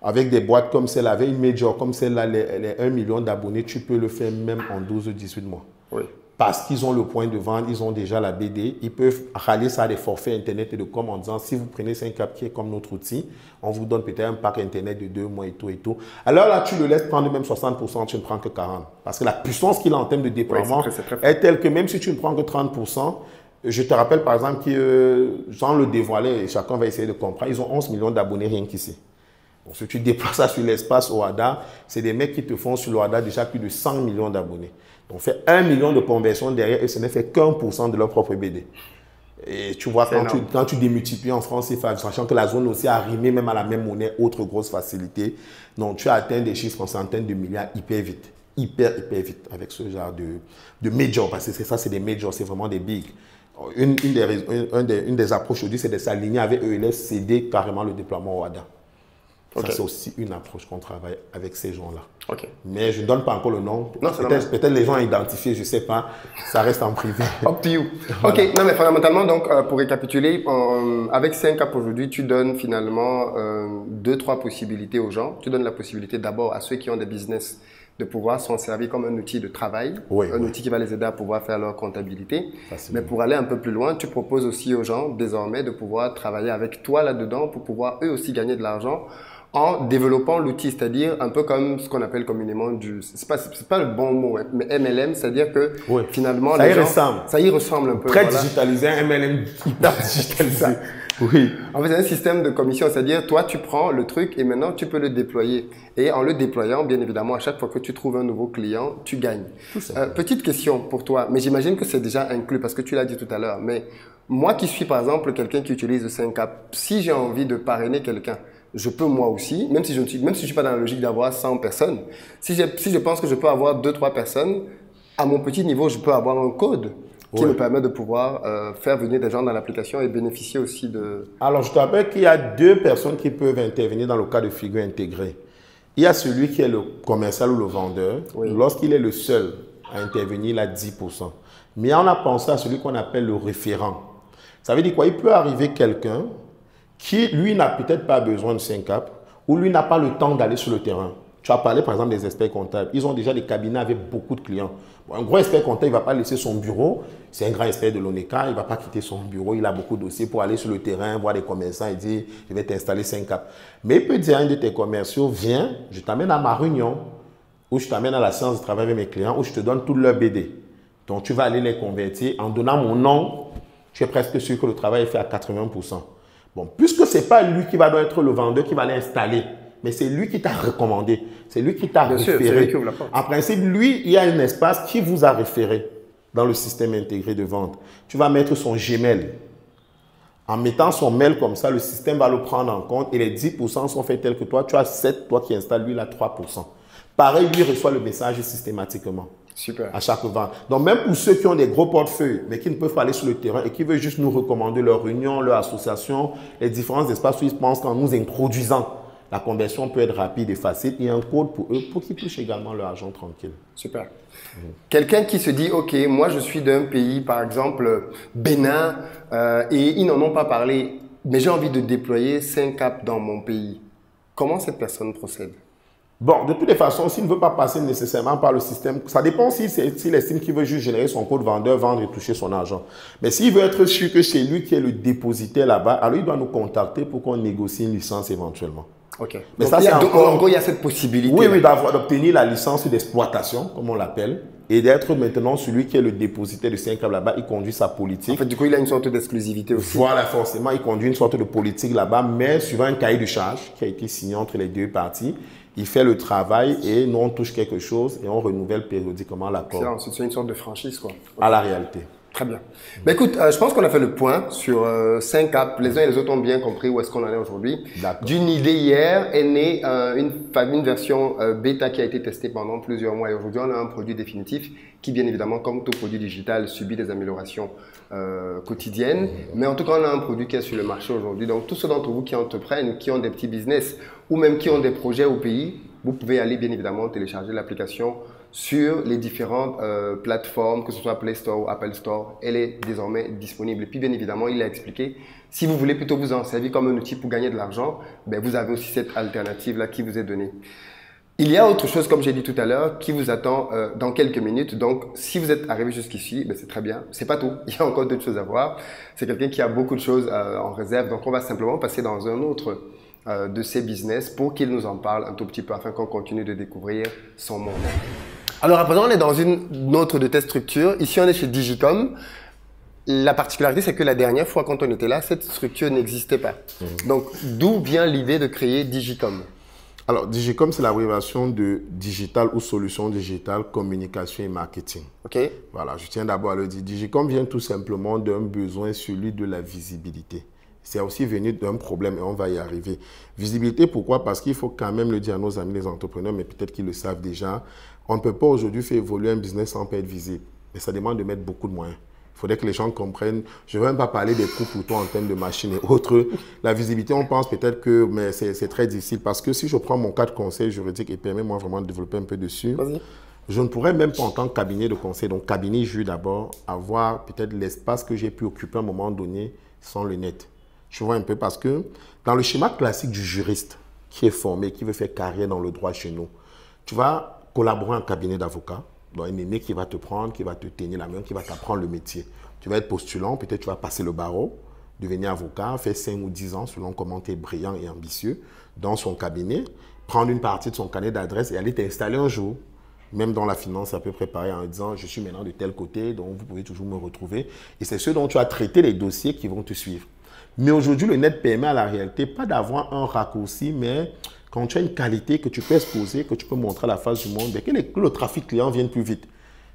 Avec des boîtes comme celle avec une major, comme celle-là, les 1 million d'abonnés, tu peux le faire même en 12-18 mois. Oui. Parce qu'ils ont le point de vente, ils ont déjà la BD, ils peuvent rallier ça à des forfaits Internet et de com en disant si vous prenez 5 cap qui est comme notre outil, on vous donne peut-être un pack Internet de 2 mois et tout et tout. Alors là, tu le laisses prendre même 60%, tu ne prends que 40%. Parce que la puissance qu'il a en termes de déploiement est telle que même si tu ne prends que 30%, je te rappelle par exemple que, sans le dévoiler, chacun va essayer de comprendre, ils ont 11 millions d'abonnés rien qu'ici. Bon, si tu déploies ça sur l'espace OADA, c'est des mecs qui te font sur l'OADA déjà plus de 100 millions d'abonnés. Donc, fait 1 million de conversions derrière et ce n'est fait qu'1% de leur propre BD. Et tu vois, quand tu démultiplies en France, sachant que la zone aussi a arrimé même à la même monnaie, autre grosse facilité. Donc, tu atteins des chiffres en centaines de milliards hyper vite. Hyper vite avec ce genre de majors. Parce que ça, c'est des majors, c'est vraiment des big. Une des approches aujourd'hui, c'est de s'aligner avec ELS, céder carrément le déploiement OADA. Okay. Ça, c'est aussi une approche qu'on travaille avec ces gens-là. Okay. Mais je ne donne pas encore le nom. Peut-être les gens identifiés, je ne sais pas. Ça reste en privé. Up to you. Voilà. Ok, non mais fondamentalement, donc, pour récapituler, avec 5 caps aujourd'hui, tu donnes finalement 2-3 possibilités aux gens. Tu donnes la possibilité d'abord à ceux qui ont des business de pouvoir s'en servir comme un outil de travail, outil qui va les aider à pouvoir faire leur comptabilité. Mais pour aller un peu plus loin, tu proposes aussi aux gens désormais de pouvoir travailler avec toi là-dedans pour pouvoir eux aussi gagner de l'argent en développant l'outil, c'est-à-dire un peu comme ce qu'on appelle communément c'est pas le bon mot, mais MLM, c'est-à-dire que finalement ça y ressemble un peu. Très digitalisé, un MLM hyper digitalisé. Oui. En fait, c'est un système de commission, c'est-à-dire toi tu prends le truc et maintenant tu peux le déployer. Et en le déployant, bien évidemment, à chaque fois que tu trouves un nouveau client, tu gagnes. Petite question pour toi, mais j'imagine que c'est déjà inclus parce que tu l'as dit tout à l'heure. Mais moi qui suis par exemple quelqu'un qui utilise le 5 si j'ai envie de parrainer quelqu'un, je peux moi aussi, même si je ne suis pas dans la logique d'avoir 100 personnes, si je pense que je peux avoir 2-3 personnes, à mon petit niveau, je peux avoir un code qui me permet de pouvoir faire venir des gens dans l'application et bénéficier aussi de... Alors, je te rappelle qu'il y a 2 personnes qui peuvent intervenir dans le cas de figure intégrée. Il y a celui qui est le commercial ou le vendeur. Lorsqu'il est le seul à intervenir, il a 10%. Mais on a pensé à celui qu'on appelle le référent. Ça veut dire quoi? Il peut arriver quelqu'un qui, lui, n'a peut-être pas besoin de 5 caps ou lui n'a pas le temps d'aller sur le terrain. Tu as parlé, par exemple, des experts comptables. Ils ont déjà des cabinets avec beaucoup de clients. Bon, un gros expert comptable, il ne va pas laisser son bureau. C'est un grand expert de l'ONECA. Il ne va pas quitter son bureau. Il a beaucoup de dossiers pour aller sur le terrain, voir des commerçants et dire, je vais t'installer 5 caps. Mais il peut dire à un de tes commerciaux, viens, je t'amène à ma réunion ou je t'amène à la séance de travail avec mes clients ou je te donne tout leur BD. Donc, tu vas aller les convertir. En donnant mon nom, tu es presque sûr que le travail est fait à 80%. Bon, puisque ce n'est pas lui qui va doit être le vendeur qui va l'installer, mais c'est lui qui t'a recommandé, c'est lui qui t'a référé. En principe, lui, il y a un espace qui vous a référé dans le système intégré de vente. Tu vas mettre son Gmail. En mettant son mail comme ça, le système va le prendre en compte et les 10% sont faits tels que toi. Tu as 7, toi qui installes, lui, il a 3%. Pareil, lui reçoit le message systématiquement. Super. À chaque vente. Donc, même pour ceux qui ont des gros portefeuilles, mais qui ne peuvent pas aller sur le terrain et qui veulent juste nous recommander leur union, leur association, les différents espaces où ils pensent qu'en nous introduisant, la conversion peut être rapide et facile. Il y a un code pour eux pour qu'ils touchent également leur argent tranquille. Super. Quelqu'un qui se dit, OK, moi je suis d'un pays, par exemple, Bénin, et ils n'en ont pas parlé, mais j'ai envie de déployer 5 apps dans mon pays. Comment cette personne procède? Bon, de toutes les façons, s'il ne veut pas passer nécessairement par le système, ça dépend s'il estime qu'il veut juste générer son code vendeur, vendre et toucher son argent. Mais s'il veut être sûr que c'est lui qui est le dépositaire là-bas, alors il doit nous contacter pour qu'on négocie une licence éventuellement. OK. Mais donc, ça, en gros, il y a cette possibilité. Oui, d'obtenir la licence d'exploitation, comme on l'appelle, et d'être maintenant celui qui est le dépositaire de 5 câbles là-bas. Il conduit sa politique. En fait, du coup, il a une sorte d'exclusivité aussi. Voilà, forcément, il conduit une sorte de politique là-bas, mais suivant un cahier de charge qui a été signé entre les deux parties. Il fait le travail et nous, on touche quelque chose et on renouvelle périodiquement l'accord. C'est une sorte de franchise, quoi. À la réalité. Très bien. Ben écoute, je pense qu'on a fait le point sur 5 apps. Les uns et les autres ont bien compris où est-ce qu'on en est aujourd'hui. D'une idée hier est née une version bêta qui a été testée pendant plusieurs mois. Et aujourd'hui, on a un produit définitif qui, bien évidemment, comme tout produit digital, subit des améliorations quotidiennes. Mais en tout cas, on a un produit qui est sur le marché aujourd'hui. Donc, tous ceux d'entre vous qui entreprennent, qui ont des petits business ou même qui ont des projets au pays, vous pouvez aller, bien évidemment, télécharger l'application sur les différentes plateformes, que ce soit Play Store ou Apple Store. Elle est désormais disponible. Et puis, bien évidemment, il a expliqué, si vous voulez plutôt vous en servir comme un outil pour gagner de l'argent, ben, vous avez aussi cette alternative-là qui vous est donnée. Il y a autre chose, comme j'ai dit tout à l'heure, qui vous attend dans quelques minutes. Donc, si vous êtes arrivé jusqu'ici, ben, c'est très bien. C'est pas tout. Il y a encore d'autres choses à voir. C'est quelqu'un qui a beaucoup de choses en réserve. Donc, on va simplement passer dans un autre de ses business pour qu'il nous en parle un tout petit peu afin qu'on continue de découvrir son monde. Alors à présent, on est dans une autre de tes structures. Ici, on est chez Digicom. La particularité, c'est que la dernière fois, quand on était là, cette structure n'existait pas. Donc, d'où vient l'idée de créer Digicom? Alors, Digicom, c'est l'abréviation de Digital ou Solutions Digitales, Communication et Marketing. OK. Voilà, je tiens d'abord à le dire. Digicom vient tout simplement d'un besoin, celui de la visibilité. C'est aussi venu d'un problème et on va y arriver. Visibilité, pourquoi? Parce qu'il faut quand même le dire à nos amis les entrepreneurs, mais peut-être qu'ils le savent déjà. On ne peut pas aujourd'hui faire évoluer un business sans pas être visible. Mais ça demande de mettre beaucoup de moyens. Il faudrait que les gens comprennent. Je ne vais même pas parler des coûts pour toi en termes de machines et autres. La visibilité, on pense peut-être que c'est très difficile. Parce que si je prends mon cas de conseil juridique et permets-moi vraiment de développer un peu dessus, je ne pourrais même pas en tant que cabinet de conseil, donc cabinet juge d'abord, avoir peut-être l'espace que j'ai pu occuper à un moment donné sans le net. Tu vois un peu parce que dans le schéma classique du juriste qui est formé, qui veut faire carrière dans le droit chez nous, tu vas collaborer en cabinet d'avocat, donc un aîné qui va te prendre, qui va te tenir la main, qui va t'apprendre le métier. Tu vas être postulant, peut-être tu vas passer le barreau, devenir avocat, faire 5 ou 10 ans selon comment tu es brillant et ambitieux dans son cabinet, prendre une partie de son carnet d'adresse et aller t'installer un jour. Même dans la finance, c'est à peu près pareil en disant je suis maintenant de tel côté, donc vous pouvez toujours me retrouver. Et c'est ceux dont tu as traité les dossiers qui vont te suivre. Mais aujourd'hui, le net permet à la réalité pas d'avoir un raccourci, mais quand tu as une qualité que tu peux exposer, que tu peux montrer à la face du monde, que le trafic client vienne plus vite.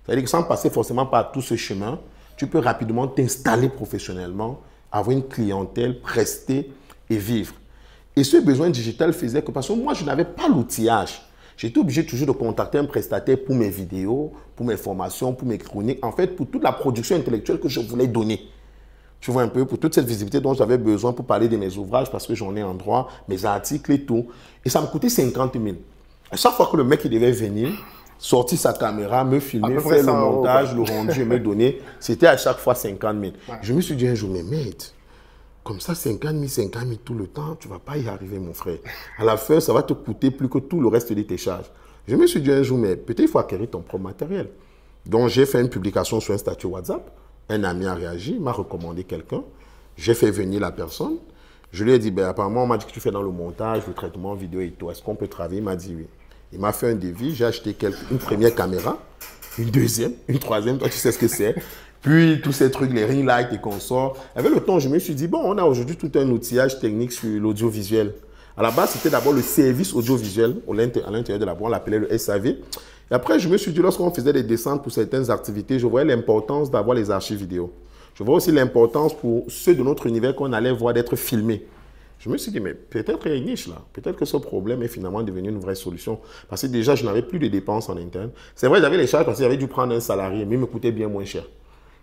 C'est-à-dire que sans passer forcément par tout ce chemin, tu peux rapidement t'installer professionnellement, avoir une clientèle, prester et vivre. Et ce besoin digital faisait que, parce que moi, je n'avais pas l'outillage. J'étais obligé toujours de contacter un prestataire pour mes vidéos, pour mes formations, pour mes chroniques, en fait, pour toute la production intellectuelle que je voulais donner. Tu vois un peu, pour toute cette visibilité dont j'avais besoin pour parler de mes ouvrages, parce que j'en ai en droit, mes articles et tout. Et ça me coûtait 50 000. À chaque fois que le mec il devait venir, sortir sa caméra, me filmer, faire le montage, le rendu et me donner, c'était à chaque fois 50 000. Ouais. Je me suis dit un jour, mais merde, comme ça 50 000 tout le temps, tu ne vas pas y arriver mon frère. À la fin, ça va te coûter plus que tout le reste de tes charges. Je me suis dit un jour, mais peut-être il faut acquérir ton propre matériel. Donc j'ai fait une publication sur un statut WhatsApp. Un ami a réagi, m'a recommandé quelqu'un. J'ai fait venir la personne. Je lui ai dit, ben, apparemment, on m'a dit que tu fais dans le montage, le traitement vidéo et tout. Est-ce qu'on peut travailler? Il m'a dit oui. Il m'a fait un devis. J'ai acheté une première caméra, une deuxième, une troisième. Toi, tu sais ce que c'est. Puis, tous ces trucs, les ring lights et consorts. Avec le temps, je me suis dit, bon, on a aujourd'hui tout un outillage technique sur l'audiovisuel. À la base, c'était d'abord le service audiovisuel à l'intérieur de la boîte. On l'appelait le SAV. Et après, je me suis dit, lorsqu'on faisait des descentes pour certaines activités, je voyais l'importance d'avoir les archives vidéo. Je vois aussi l'importance pour ceux de notre univers qu'on allait voir d'être filmés. Je me suis dit, mais peut-être il y a une niche là. Peut-être que ce problème est finalement devenu une vraie solution. Parce que déjà, je n'avais plus de dépenses en interne. C'est vrai, j'avais les charges parce que j'avais dû prendre un salarié, mais il me coûtait bien moins cher.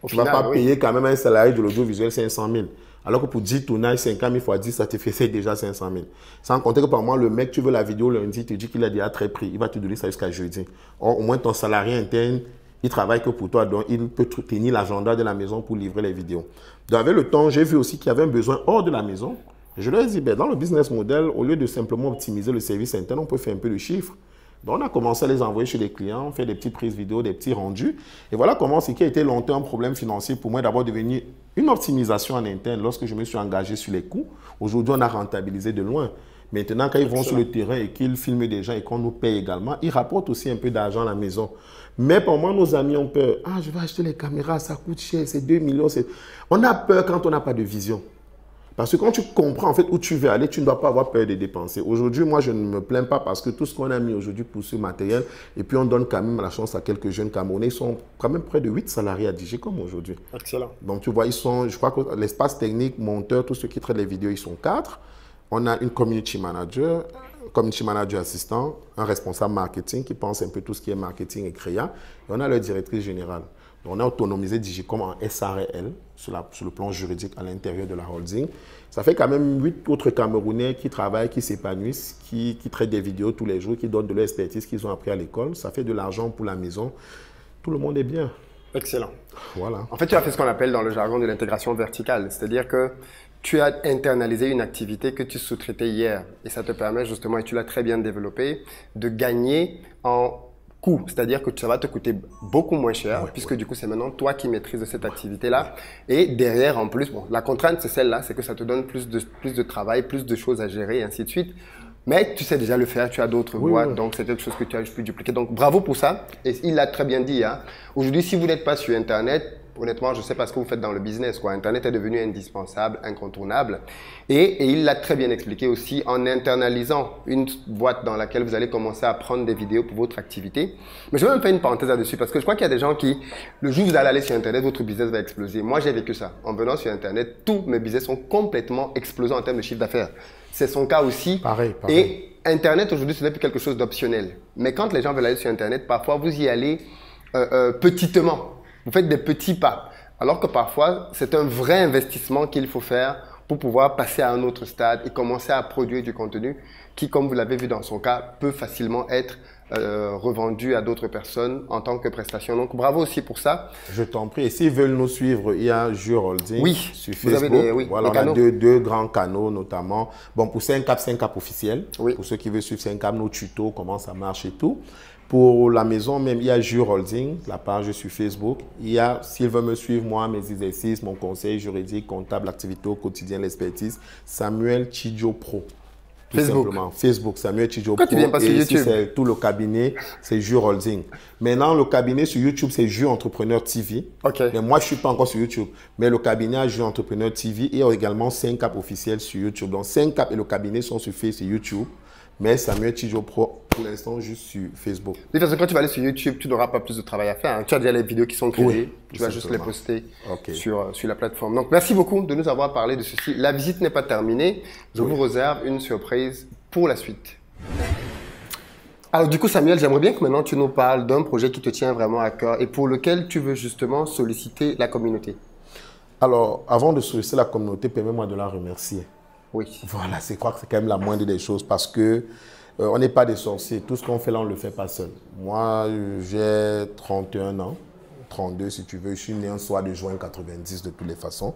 Tu ne vas pas payer quand même un salarié de l'audiovisuel 500 000. Alors que pour 10 tournages, 50 000 fois 10, ça te fait déjà 500 000. Sans compter que par moment, le mec, tu veux la vidéo lundi, il te dit qu'il a déjà très pris. Il va te donner ça jusqu'à jeudi. Or, au moins, ton salarié interne, il travaille que pour toi, donc il peut tenir l'agenda de la maison pour livrer les vidéos. Donc, avec le temps, j'ai vu aussi qu'il y avait un besoin hors de la maison. Je leur ai dit, ben, dans le business model, au lieu de simplement optimiser le service interne, on peut faire un peu de chiffres. Donc, on a commencé à les envoyer chez les clients, faire des petites prises vidéo, des petits rendus. Et voilà comment ce qui a été longtemps un problème financier pour moi d'abord devenu une optimisation en interne lorsque je me suis engagé sur les coûts. Aujourd'hui, on a rentabilisé de loin. Maintenant, quand ils vont sur le terrain et qu'ils filment des gens et qu'on nous paye également, ils rapportent aussi un peu d'argent à la maison. Mais pour moi, nos amis ont peur. Ah, je vais acheter les caméras, ça coûte cher, c'est 2 millions. On a peur quand on n'a pas de vision. Parce que quand tu comprends en fait où tu veux aller, tu ne dois pas avoir peur de dépenser. Aujourd'hui, moi, je ne me plains pas parce que tout ce qu'on a mis aujourd'hui pour ce matériel, et puis on donne quand même la chance à quelques jeunes Camerounais, ils sont quand même près de 8 salariés à Digicom aujourd'hui. Excellent. Donc, tu vois, ils sont, je crois que l'espace technique, monteur, tous ceux qui traitent les vidéos, ils sont 4. On a une community manager assistant, un responsable marketing qui pense un peu tout ce qui est marketing et créa. Et on a leur directrice générale. On a autonomisé Digicom en SARL sur le plan juridique à l'intérieur de la holding. Ça fait quand même 8 autres Camerounais qui travaillent, qui s'épanouissent, qui traitent des vidéos tous les jours, qui donnent de leur expertise qu'ils ont appris à l'école. Ça fait de l'argent pour la maison. Tout le monde est bien. Excellent. Voilà. En fait, tu as fait ce qu'on appelle dans le jargon de l'intégration verticale. C'est-à-dire que tu as internalisé une activité que tu sous-traitais hier. Et ça te permet justement, et tu l'as très bien développé, de gagner en coût, c'est-à-dire que ça va te coûter beaucoup moins cher, puisque du coup, c'est maintenant toi qui maîtrises cette activité-là. Et derrière, en plus, bon, la contrainte, c'est celle-là, c'est que ça te donne plus de travail, plus de choses à gérer, et ainsi de suite. Mais tu sais déjà le faire, tu as d'autres voies, donc c'est quelque chose que tu as juste pu dupliquer. Donc bravo pour ça, et il l'a très bien dit. Hein. Aujourd'hui, si vous n'êtes pas sur Internet, honnêtement, je ne sais pas ce que vous faites dans le business, quoi. Internet est devenu indispensable, incontournable. Et il l'a très bien expliqué aussi en internalisant une boîte dans laquelle vous allez commencer à prendre des vidéos pour votre activité. Mais je vais même faire une parenthèse là-dessus parce que je crois qu'il y a des gens qui, le jour où vous allez aller sur Internet, votre business va exploser. Moi, j'ai vécu ça. En venant sur Internet, tous mes business sont complètement explosés en termes de chiffre d'affaires. C'est son cas aussi. Pareil. Et Internet, aujourd'hui, ce n'est plus quelque chose d'optionnel. Mais quand les gens veulent aller sur Internet, parfois, vous y allez petitement. Vous faites des petits pas. Alors que parfois, c'est un vrai investissement qu'il faut faire pour pouvoir passer à un autre stade et commencer à produire du contenu qui, comme vous l'avez vu dans son cas, peut facilement être revendu à d'autres personnes en tant que prestation. Donc, bravo aussi pour ça. Je t'en prie. Et s'ils veulent nous suivre, il y a Jure Holding sur Facebook. Vous avez voilà, on a deux grands canaux notamment. Bon, pour 5cap officiel. Pour ceux qui veulent suivre 5cap, nos tutos, comment ça marche et tout. Pour la maison même, il y a Jure Holding, la page sur Facebook. Il y a, s'ils veulent me suivre, moi, mes exercices, mon conseil juridique, comptable, activité au quotidien, l'expertise, Samuel Tidjo Pro. Tout simplement. Facebook, Samuel Tidjo Pro. Pourquoi tu viens pas sur YouTube? C'est tout le cabinet, c'est Jure Holding. Maintenant, le cabinet sur YouTube, c'est Jure Entrepreneur TV. Mais moi, je ne suis pas encore sur YouTube. Mais le cabinet a Jure Entrepreneur TV et il y a également 5cap officiel sur YouTube. Donc, 5cap et le cabinet sont sur YouTube. Mais Samuel Tidjo Pro, pour l'instant, juste sur Facebook. De toute façon, quand tu vas aller sur YouTube, tu n'auras pas plus de travail à faire. Hein. Tu as déjà les vidéos qui sont créées. Tu vas juste les poster sur la plateforme. Donc, merci beaucoup de nous avoir parlé de ceci. La visite n'est pas terminée. Je vous réserve une surprise pour la suite. Alors, du coup, Samuel, j'aimerais bien que maintenant tu nous parles d'un projet qui te tient vraiment à cœur et pour lequel tu veux justement solliciter la communauté. Alors, avant de solliciter la communauté, permets-moi de la remercier. Voilà, je crois que c'est quand même la moindre des choses parce que on n'est pas des sorciers. Tout ce qu'on fait là, on ne le fait pas seul. Moi, j'ai 31 ans, 32 si tu veux. Je suis né un soir de juin 90 de toutes les façons.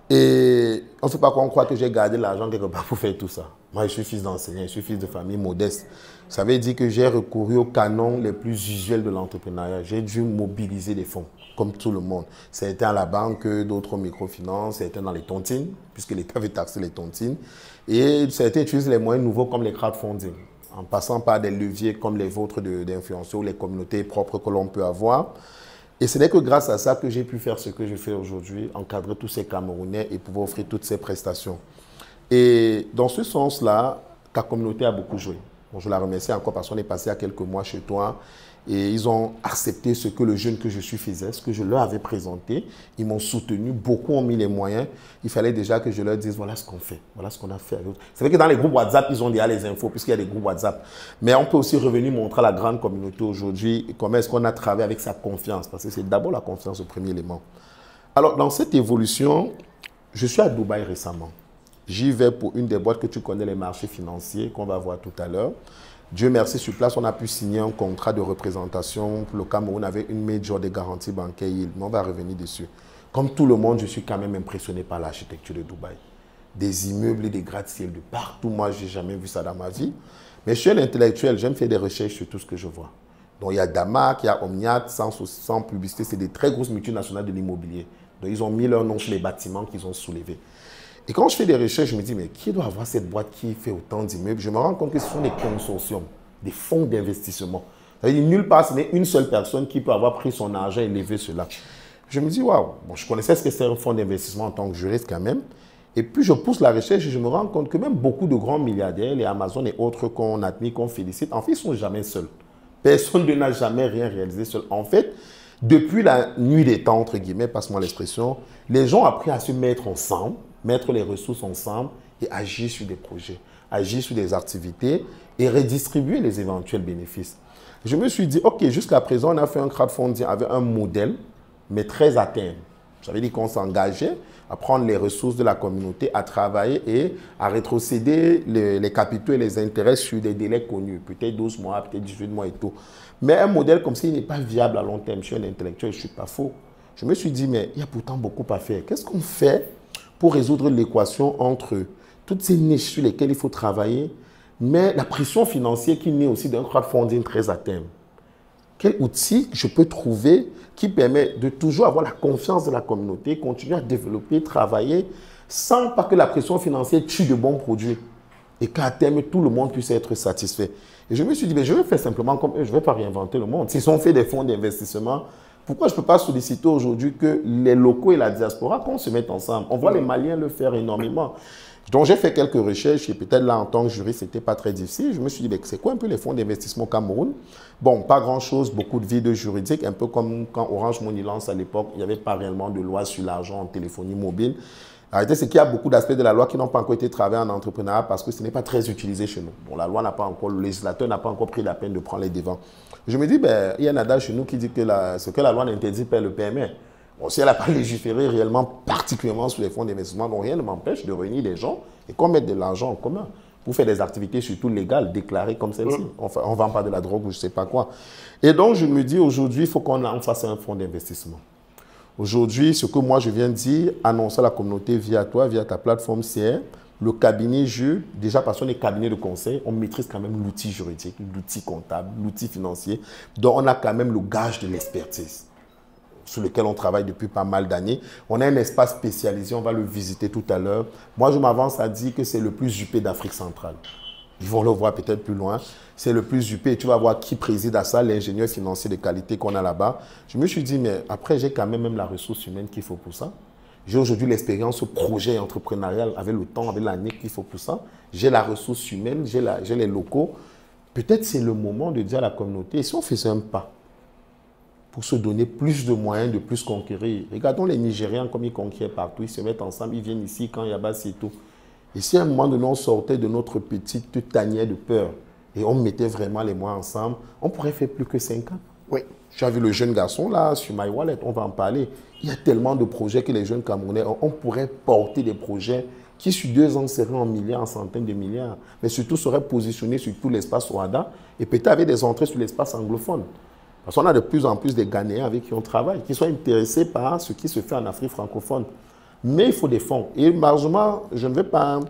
Et on ne fait pas qu'on croit que j'ai gardé l'argent quelque part pour faire tout ça. Moi, je suis fils d'enseignant, je suis fils de famille modeste. Ça veut dire que j'ai recouru aux canons les plus usuels de l'entrepreneuriat. J'ai dû mobiliser des fonds, comme tout le monde. Certains à la banque, d'autres microfinances, certains dans les tontines, puisque l'État veut taxer les tontines. Et certains utilisent les moyens nouveaux comme les crowdfunding, en passant par des leviers comme les vôtres d'influenceurs ou les communautés propres que l'on peut avoir. Et ce n'est que grâce à ça que j'ai pu faire ce que je fais aujourd'hui, encadrer tous ces Camerounais et pouvoir offrir toutes ces prestations. Et dans ce sens-là, ta communauté a beaucoup joué. Bon, je la remercie encore parce qu'on est passé à quelques mois chez toi. Et ils ont accepté ce que le jeune que je suis faisait, ce que je leur avais présenté. Ils m'ont soutenu, beaucoup ont mis les moyens. Il fallait déjà que je leur dise, voilà ce qu'on fait, voilà ce qu'on a fait. C'est vrai que dans les groupes WhatsApp, ils ont déjà les infos, puisqu'il y a des groupes WhatsApp. Mais on peut aussi revenir montrer à la grande communauté aujourd'hui comment est-ce qu'on a travaillé avec sa confiance. Parce que c'est d'abord la confiance au premier élément. Alors, dans cette évolution, je suis à Dubaï récemment. J'y vais pour une des boîtes que tu connais, les marchés financiers, qu'on va voir tout à l'heure. Dieu merci, sur place, on a pu signer un contrat de représentation pour le Cameroun avec une major de garantie bancaire. Mais on va revenir dessus. Comme tout le monde, je suis quand même impressionné par l'architecture de Dubaï. Des immeubles et des gratte-ciel de partout. Moi, je n'ai jamais vu ça dans ma vie. Mais je suis un intellectuel, j'aime faire des recherches sur tout ce que je vois. Donc, il y a Damac, il y a Omniat, sans publicité, c'est des très grosses multinationales de l'immobilier. Donc, ils ont mis leur nom sur les bâtiments qu'ils ont soulevés. Et quand je fais des recherches, je me dis, mais qui doit avoir cette boîte qui fait autant d'immeubles? Je me rends compte que ce sont des consortiums, des fonds d'investissement. Nulle part, ce n'est une seule personne qui peut avoir pris son argent et levé cela. Je me dis, waouh, bon, je connaissais ce que c'est un fonds d'investissement en tant que juriste quand même. Et puis, je pousse la recherche et je me rends compte que même beaucoup de grands milliardaires, les Amazon et autres qu'on admire, qu'on félicite, en fait, ils ne sont jamais seuls. Personne n'a jamais rien réalisé seul. En fait, depuis la nuit des temps, entre guillemets, passe-moi l'expression, les gens ont appris à se mettre ensemble, mettre les ressources ensemble et agir sur des projets, agir sur des activités et redistribuer les éventuels bénéfices. Je me suis dit, OK, jusqu'à présent, on a fait un crowdfunding avec un modèle, mais très à terme. Ça veut dire qu'on s'engageait à prendre les ressources de la communauté, à travailler et à rétrocéder les capitaux et les intérêts sur des délais connus, peut-être 12 mois, peut-être 18 mois et tout. Mais un modèle comme ça, il n'est pas viable à long terme. Je suis un intellectuel, je ne suis pas faux. Je me suis dit, mais il y a pourtant beaucoup à faire. Qu'est-ce qu'on fait pour résoudre l'équation entre toutes ces niches sur lesquelles il faut travailler, mais la pression financière qui naît aussi d'un crowdfunding très à terme? Quel outil je peux trouver qui permet de toujours avoir la confiance de la communauté, continuer à développer, travailler, sans pas que la pression financière tue de bons produits et qu'à terme, tout le monde puisse être satisfait. Et je me suis dit, mais je vais faire simplement comme eux, je ne vais pas réinventer le monde. S'ils ont fait des fonds d'investissement, pourquoi je ne peux pas solliciter aujourd'hui que les locaux et la diaspora, qu'on se mette ensemble? On voit les Maliens le faire énormément. Donc, j'ai fait quelques recherches et peut-être là, en tant que juriste, ce n'était pas très difficile. Je me suis dit, c'est quoi un peu les fonds d'investissement au Cameroun? Bon, pas grand-chose, beaucoup de vides juridiques, un peu comme quand Orange Money lance à l'époque, il n'y avait pas réellement de loi sur l'argent en téléphonie mobile. La réalité, c'est qu'il y a beaucoup d'aspects de la loi qui n'ont pas encore été travaillés en entrepreneuriat parce que ce n'est pas très utilisé chez nous. Bon, la loi n'a pas encore, le législateur n'a pas encore pris la peine de prendre les devants. Je me dis, ben, il y a un adage chez nous qui dit que ce que la loi n'interdit pas le permet. Bon, si elle n'a pas légiféré réellement, particulièrement sur les fonds d'investissement, donc rien ne m'empêche de réunir des gens et qu'on mette de l'argent en commun pour faire des activités surtout légales, déclarées comme celle-ci. On ne vend pas de la drogue ou je ne sais pas quoi. Et donc, je me dis, aujourd'hui, il faut qu'on fasse un fonds d'investissement. Aujourd'hui, ce que moi je viens de dire, annoncer à la communauté via toi, via ta plateforme CR, le cabinet Jules, déjà parce qu'on est cabinet de conseil, on maîtrise quand même l'outil juridique, l'outil comptable, l'outil financier. Donc on a quand même le gage de l'expertise sur lequel on travaille depuis pas mal d'années. On a un espace spécialisé, on va le visiter tout à l'heure. Moi je m'avance à dire que c'est le plus huppé d'Afrique centrale. Ils vont le voir peut-être plus loin. C'est le plus huppé. Tu vas voir qui préside à ça, l'ingénieur financier de qualité qu'on a là-bas. Je me suis dit, mais après, j'ai quand même la ressource humaine qu'il faut pour ça. J'ai aujourd'hui l'expérience au projet entrepreneurial avec le temps, avec l'année qu'il faut pour ça. J'ai la ressource humaine, j'ai les locaux. Peut-être c'est le moment de dire à la communauté, et si on faisait un pas pour se donner plus de moyens, de plus conquérir. Regardons les Nigérians comme ils conquièrent partout. Ils se mettent ensemble, ils viennent ici quand il y a bas, c'est tout. Et si à un moment donné, on sortait de notre petite tanière de peur et on mettait vraiment les moyens ensemble, on pourrait faire plus que 5 ans. Oui. Tu as vu le jeune garçon là, sur MyWallet, on va en parler. Il y a tellement de projets que les jeunes Camerounais, on pourrait porter des projets qui sur 2 ans seraient en milliards, en centaines de milliards, mais surtout seraient positionnés sur tout l'espace Ouada et peut-être avec des entrées sur l'espace anglophone. Parce qu'on a de plus en plus de Ghanéens avec qui on travaille, qui sont intéressés par ce qui se fait en Afrique francophone. Mais il faut des fonds. Et malheureusement, je ne vais pas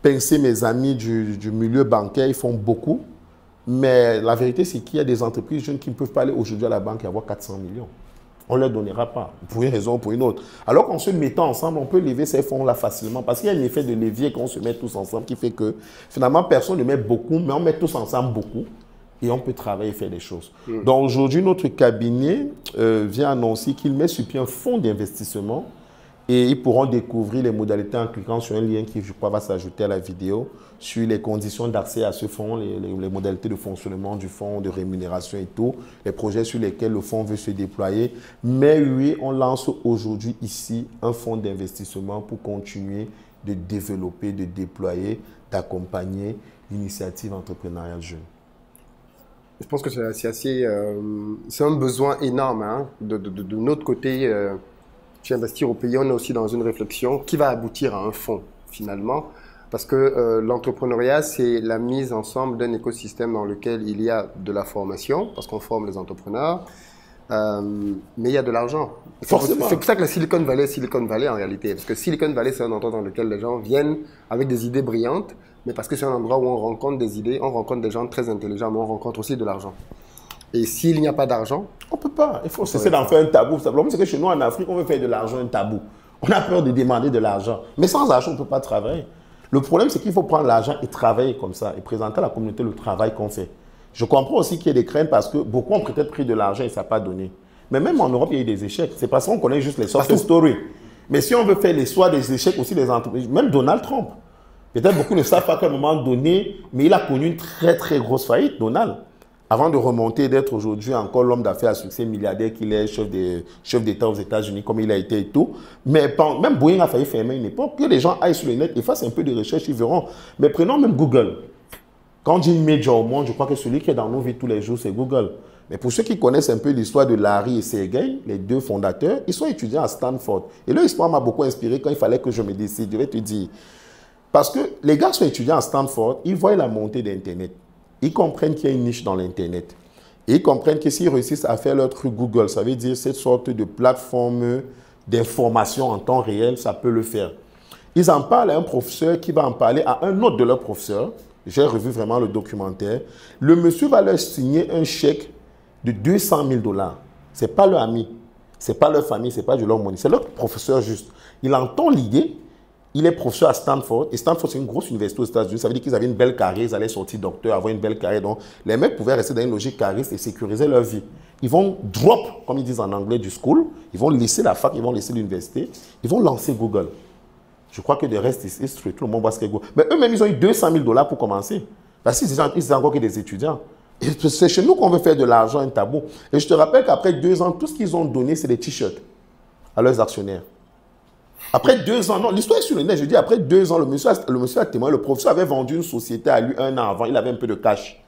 pincer mes amis du milieu bancaire, ils font beaucoup. Mais la vérité, c'est qu'il y a des entreprises jeunes qui ne peuvent pas aller aujourd'hui à la banque et avoir 400 millions. On ne leur donnera pas, pour une raison ou pour une autre. Alors qu'en se mettant ensemble, on peut lever ces fonds-là facilement. Parce qu'il y a un effet de levier quand on se met tous ensemble qui fait que finalement, personne ne met beaucoup, mais on met tous ensemble beaucoup. Et on peut travailler et faire des choses. Donc aujourd'hui, notre cabinet vient annoncer qu'il met sur pied un fonds d'investissement. Et ils pourront découvrir les modalités en cliquant sur un lien qui, je crois, va s'ajouter à la vidéo sur les conditions d'accès à ce fonds, les modalités de fonctionnement du fonds, de rémunération et tout, les projets sur lesquels le fonds veut se déployer. Mais oui, on lance aujourd'hui ici un fonds d'investissement pour continuer de développer, de déployer, d'accompagner l'initiative entrepreneuriale jeune. Je pense que c'est un besoin énorme. Hein. De notre côté, chez Investir au pays, on est aussi dans une réflexion qui va aboutir à un fonds finalement. Parce que l'entrepreneuriat, c'est la mise ensemble d'un écosystème dans lequel il y a de la formation, parce qu'on forme les entrepreneurs, mais il y a de l'argent. Forcément. C'est pour ça que la Silicon Valley en réalité. Parce que Silicon Valley, c'est un endroit dans lequel les gens viennent avec des idées brillantes, mais parce que c'est un endroit où on rencontre des idées, on rencontre des gens très intelligents, mais on rencontre aussi de l'argent. Et s'il n'y a pas d'argent... On ne peut pas. Il faut cesser d'en faire un tabou. Le problème, c'est que chez nous, en Afrique, on veut faire de l'argent un tabou. On a peur de demander de l'argent. Mais sans argent, on ne peut pas travailler. Le problème, c'est qu'il faut prendre l'argent et travailler comme ça, et présenter à la communauté le travail qu'on fait. Je comprends aussi qu'il y ait des craintes parce que beaucoup ont peut-être pris de l'argent et ça n'a pas donné. Mais même en Europe, il y a eu des échecs. C'est parce qu'on connaît juste les success stories. Mais si on veut faire l'histoire des échecs aussi des entreprises, même Donald Trump, peut-être beaucoup ne savent pas qu'à un moment donné, mais il a connu une très très grosse faillite, Donald. Avant de remonter, d'être aujourd'hui encore l'homme d'affaires à succès milliardaire qu'il est, chef d'État aux États-Unis, comme il a été et tout. Mais même Boeing a failli fermer une époque. Que les gens aillent sur le net et fassent un peu de recherche, ils verront. Mais prenons même Google. Quand on dit média au monde, je crois que celui qui est dans nos vies tous les jours, c'est Google. Mais pour ceux qui connaissent un peu l'histoire de Larry et Sergey, les deux fondateurs, ils sont étudiants à Stanford. Et leur histoire m'a beaucoup inspiré quand il fallait que je me décide. Je vais te dire. Parce que les gars sont étudiants à Stanford, ils voient la montée d'Internet. Ils comprennent qu'il y a une niche dans l'Internet. Et ils comprennent que s'ils réussissent à faire leur truc Google, ça veut dire cette sorte de plateforme d'information en temps réel, ça peut le faire. Ils en parlent à un professeur qui va en parler à un autre de leurs professeurs. J'ai revu vraiment le documentaire. Le monsieur va leur signer un chèque de 200 000 $. Ce n'est pas leur ami, ce n'est pas leur famille, ce n'est pas du leur money. C'est leur professeur juste. Il entend l'idée. Il est professeur à Stanford. Et Stanford, c'est une grosse université aux États-Unis. Ça veut dire qu'ils avaient une belle carrière. Ils allaient sortir docteur, avoir une belle carrière. Donc, les mecs pouvaient rester dans une logique carriériste et sécuriser leur vie. Ils vont drop, comme ils disent en anglais, du school. Ils vont laisser la fac, ils vont laisser l'université. Ils vont lancer Google. Je crois que le reste is history. Tout le monde voit ce qu'est Google. Mais eux-mêmes, ils ont eu 200 000 $ pour commencer. Parce qu'ils sont encore que des étudiants. Et c'est chez nous qu'on veut faire de l'argent un tabou. Et je te rappelle qu'après 2 ans, tout ce qu'ils ont donné, c'est des t-shirts à leurs actionnaires. Après 2 ans, non, l'histoire est sur le net, je dis, après 2 ans, le monsieur a témoigné, le professeur avait vendu une société à lui 1 an avant, il avait un peu de cash.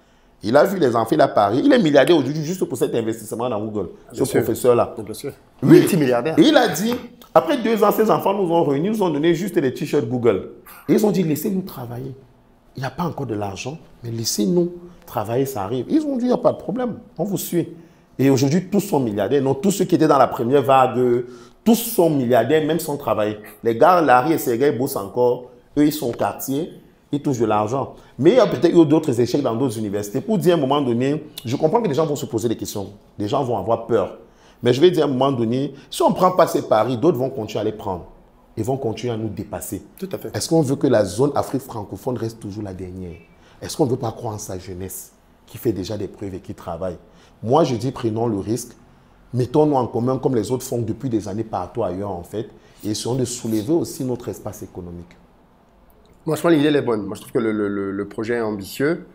Il a vu les enfants, il a parié. Il est milliardaire aujourd'hui juste pour cet investissement dans Google, ce professeur-là. Bien sûr. Oui. Multimilliardaire. Et il a dit, après 2 ans, ces enfants nous ont réunis, nous ont donné juste des t-shirts Google. Et ils ont dit, laissez-nous travailler. Il n'y a pas encore de l'argent, mais laissez-nous travailler, ça arrive. Ils ont dit, il n'y a pas de problème, on vous suit. Et aujourd'hui, tous sont milliardaires. Non, tous ceux qui étaient dans la première vague, tous sont milliardaires, même sans travailler. Les gars, Larry et Sergey bossent encore. Eux, ils sont au quartier, ils touchent de l'argent. Mais il y a peut-être eu d'autres échecs dans d'autres universités. Pour dire à un moment donné, je comprends que les gens vont se poser des questions. Les gens vont avoir peur. Mais je vais dire à un moment donné, si on ne prend pas ces paris, d'autres vont continuer à les prendre. Ils vont continuer à nous dépasser. Tout à fait. Est-ce qu'on veut que la zone Afrique francophone reste toujours la dernière? Est-ce qu'on ne veut pas croire en sa jeunesse qui fait déjà des preuves et qui travaille? Moi, je dis, prenons le risque. Mettons-nous en commun comme les autres font depuis des années partout ailleurs en fait et essayons de soulever aussi notre espace économique. Moi, je pense que l'idée est bonne. Moi, je trouve que le projet est ambitieux.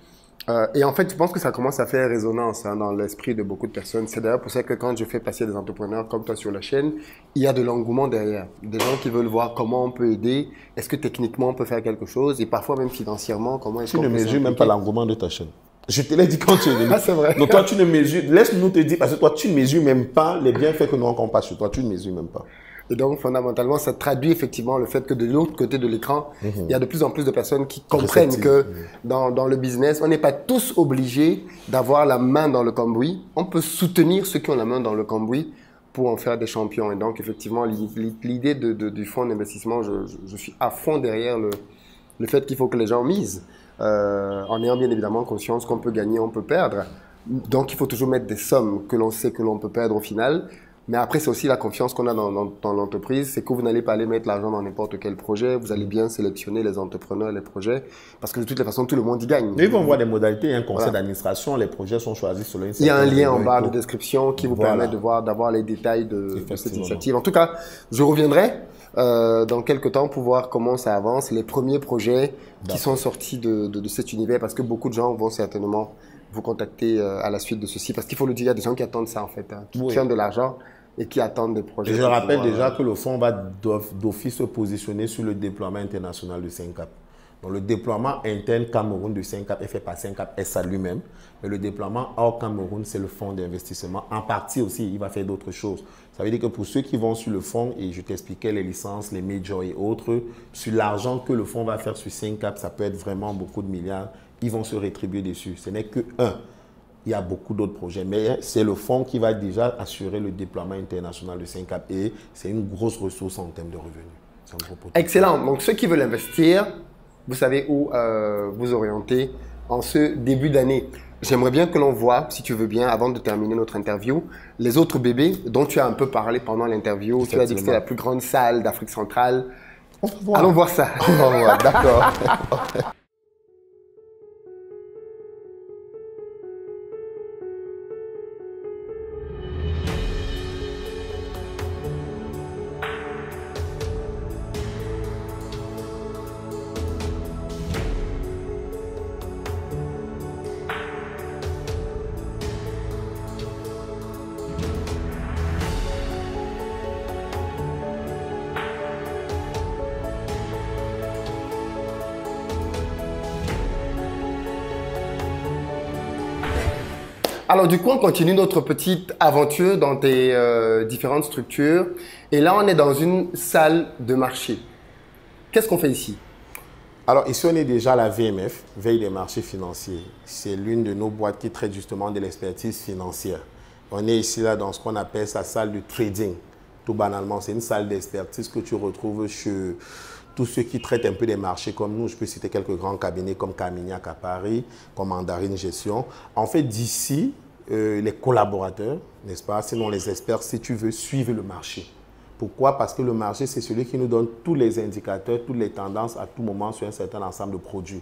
Et en fait, je pense que ça commence à faire résonance dans l'esprit de beaucoup de personnes. C'est d'ailleurs pour ça que quand je fais passer des entrepreneurs comme toi sur la chaîne, il y a de l'engouement derrière. Des gens qui veulent voir comment on peut aider, est-ce que techniquement on peut faire quelque chose et parfois même financièrement, comment est-ce qu'on peut Tu ne mesures même pas l'engouement de ta chaîne. Je te l'ai dit quand tu es venu. Ah, c'est vrai. Donc toi, tu ne mesures, laisse-nous te dire, parce que toi, tu ne mesures même pas les bienfaits que nous rencontrons pas sur toi. Tu ne mesures même pas. Et donc, fondamentalement, ça traduit effectivement le fait que de l'autre côté de l'écran, il y a de plus en plus de personnes qui comprennent que dans le business, on n'est pas tous obligés d'avoir la main dans le cambouis. On peut soutenir ceux qui ont la main dans le cambouis pour en faire des champions. Et donc, effectivement, l'idée du fonds d'investissement, je suis à fond derrière le fait qu'il faut que les gens misent. En ayant bien évidemment conscience qu'on peut gagner, on peut perdre. Donc, il faut toujours mettre des sommes que l'on sait que l'on peut perdre au final. Mais après, c'est aussi la confiance qu'on a dans l'entreprise. C'est que vous n'allez pas aller mettre l'argent dans n'importe quel projet. Vous allez bien sélectionner les entrepreneurs, les projets. Parce que de toutes les façons, tout le monde y gagne. Mais ils vont voir des modalités. Il y a un conseil d'administration. Les projets sont choisis sur l'Instagram. Il y a un lien en barre de description qui vous permet d'avoir les détails de cette initiative. En tout cas, je reviendrai. dans quelques temps pour voir comment ça avance, les premiers projets qui sont sortis de cet univers, parce que beaucoup de gens vont certainement vous contacter à la suite de ceci, parce qu'il faut le dire, il y a des gens qui attendent ça en fait, hein, qui ont de l'argent et qui attendent des projets. Et je rappelle déjà que le fonds va d'office se positionner sur le déploiement international de Syncap. Donc le déploiement interne Cameroun de Syncap est fait par Syncap SA lui-même, mais le déploiement hors Cameroun, c'est le fonds d'investissement. En partie aussi, il va faire d'autres choses. Ça veut dire que pour ceux qui vont sur le fonds, et je t'expliquais les licences, les majors et autres, sur l'argent que le fonds va faire sur Syncap, ça peut être vraiment beaucoup de milliards, ils vont se rétribuer dessus. Ce n'est que un. Il y a beaucoup d'autres projets, mais c'est le fonds qui va déjà assurer le déploiement international de Syncap et c'est une grosse ressource en termes de revenus. Un gros potentiel. Excellent. Donc, ceux qui veulent investir, vous savez où vous orienter en ce début d'année. J'aimerais bien que l'on voit, si tu veux bien, avant de terminer notre interview, les autres bébés dont tu as un peu parlé pendant l'interview. Tu as dit que c'était la plus grande salle d'Afrique centrale. On va voir. Allons voir ça. On va voir, d'accord. Alors du coup, on continue notre petite aventure dans tes différentes structures. Et là, on est dans une salle de marché. Qu'est-ce qu'on fait ici? Alors ici, on est déjà à la VMF, Veille des marchés financiers. C'est l'une de nos boîtes qui traite justement de l'expertise financière. On est ici là dans ce qu'on appelle sa salle de trading. Tout banalement, c'est une salle d'expertise que tu retrouves chez tous ceux qui traitent un peu des marchés comme nous. Je peux citer quelques grands cabinets comme Carmignac à Paris, comme Mandarine Gestion. En fait, d'ici, les collaborateurs, n'est-ce pas, sinon les experts, si tu veux, suivre le marché. Pourquoi? Parce que le marché, c'est celui qui nous donne tous les indicateurs, toutes les tendances à tout moment sur un certain ensemble de produits.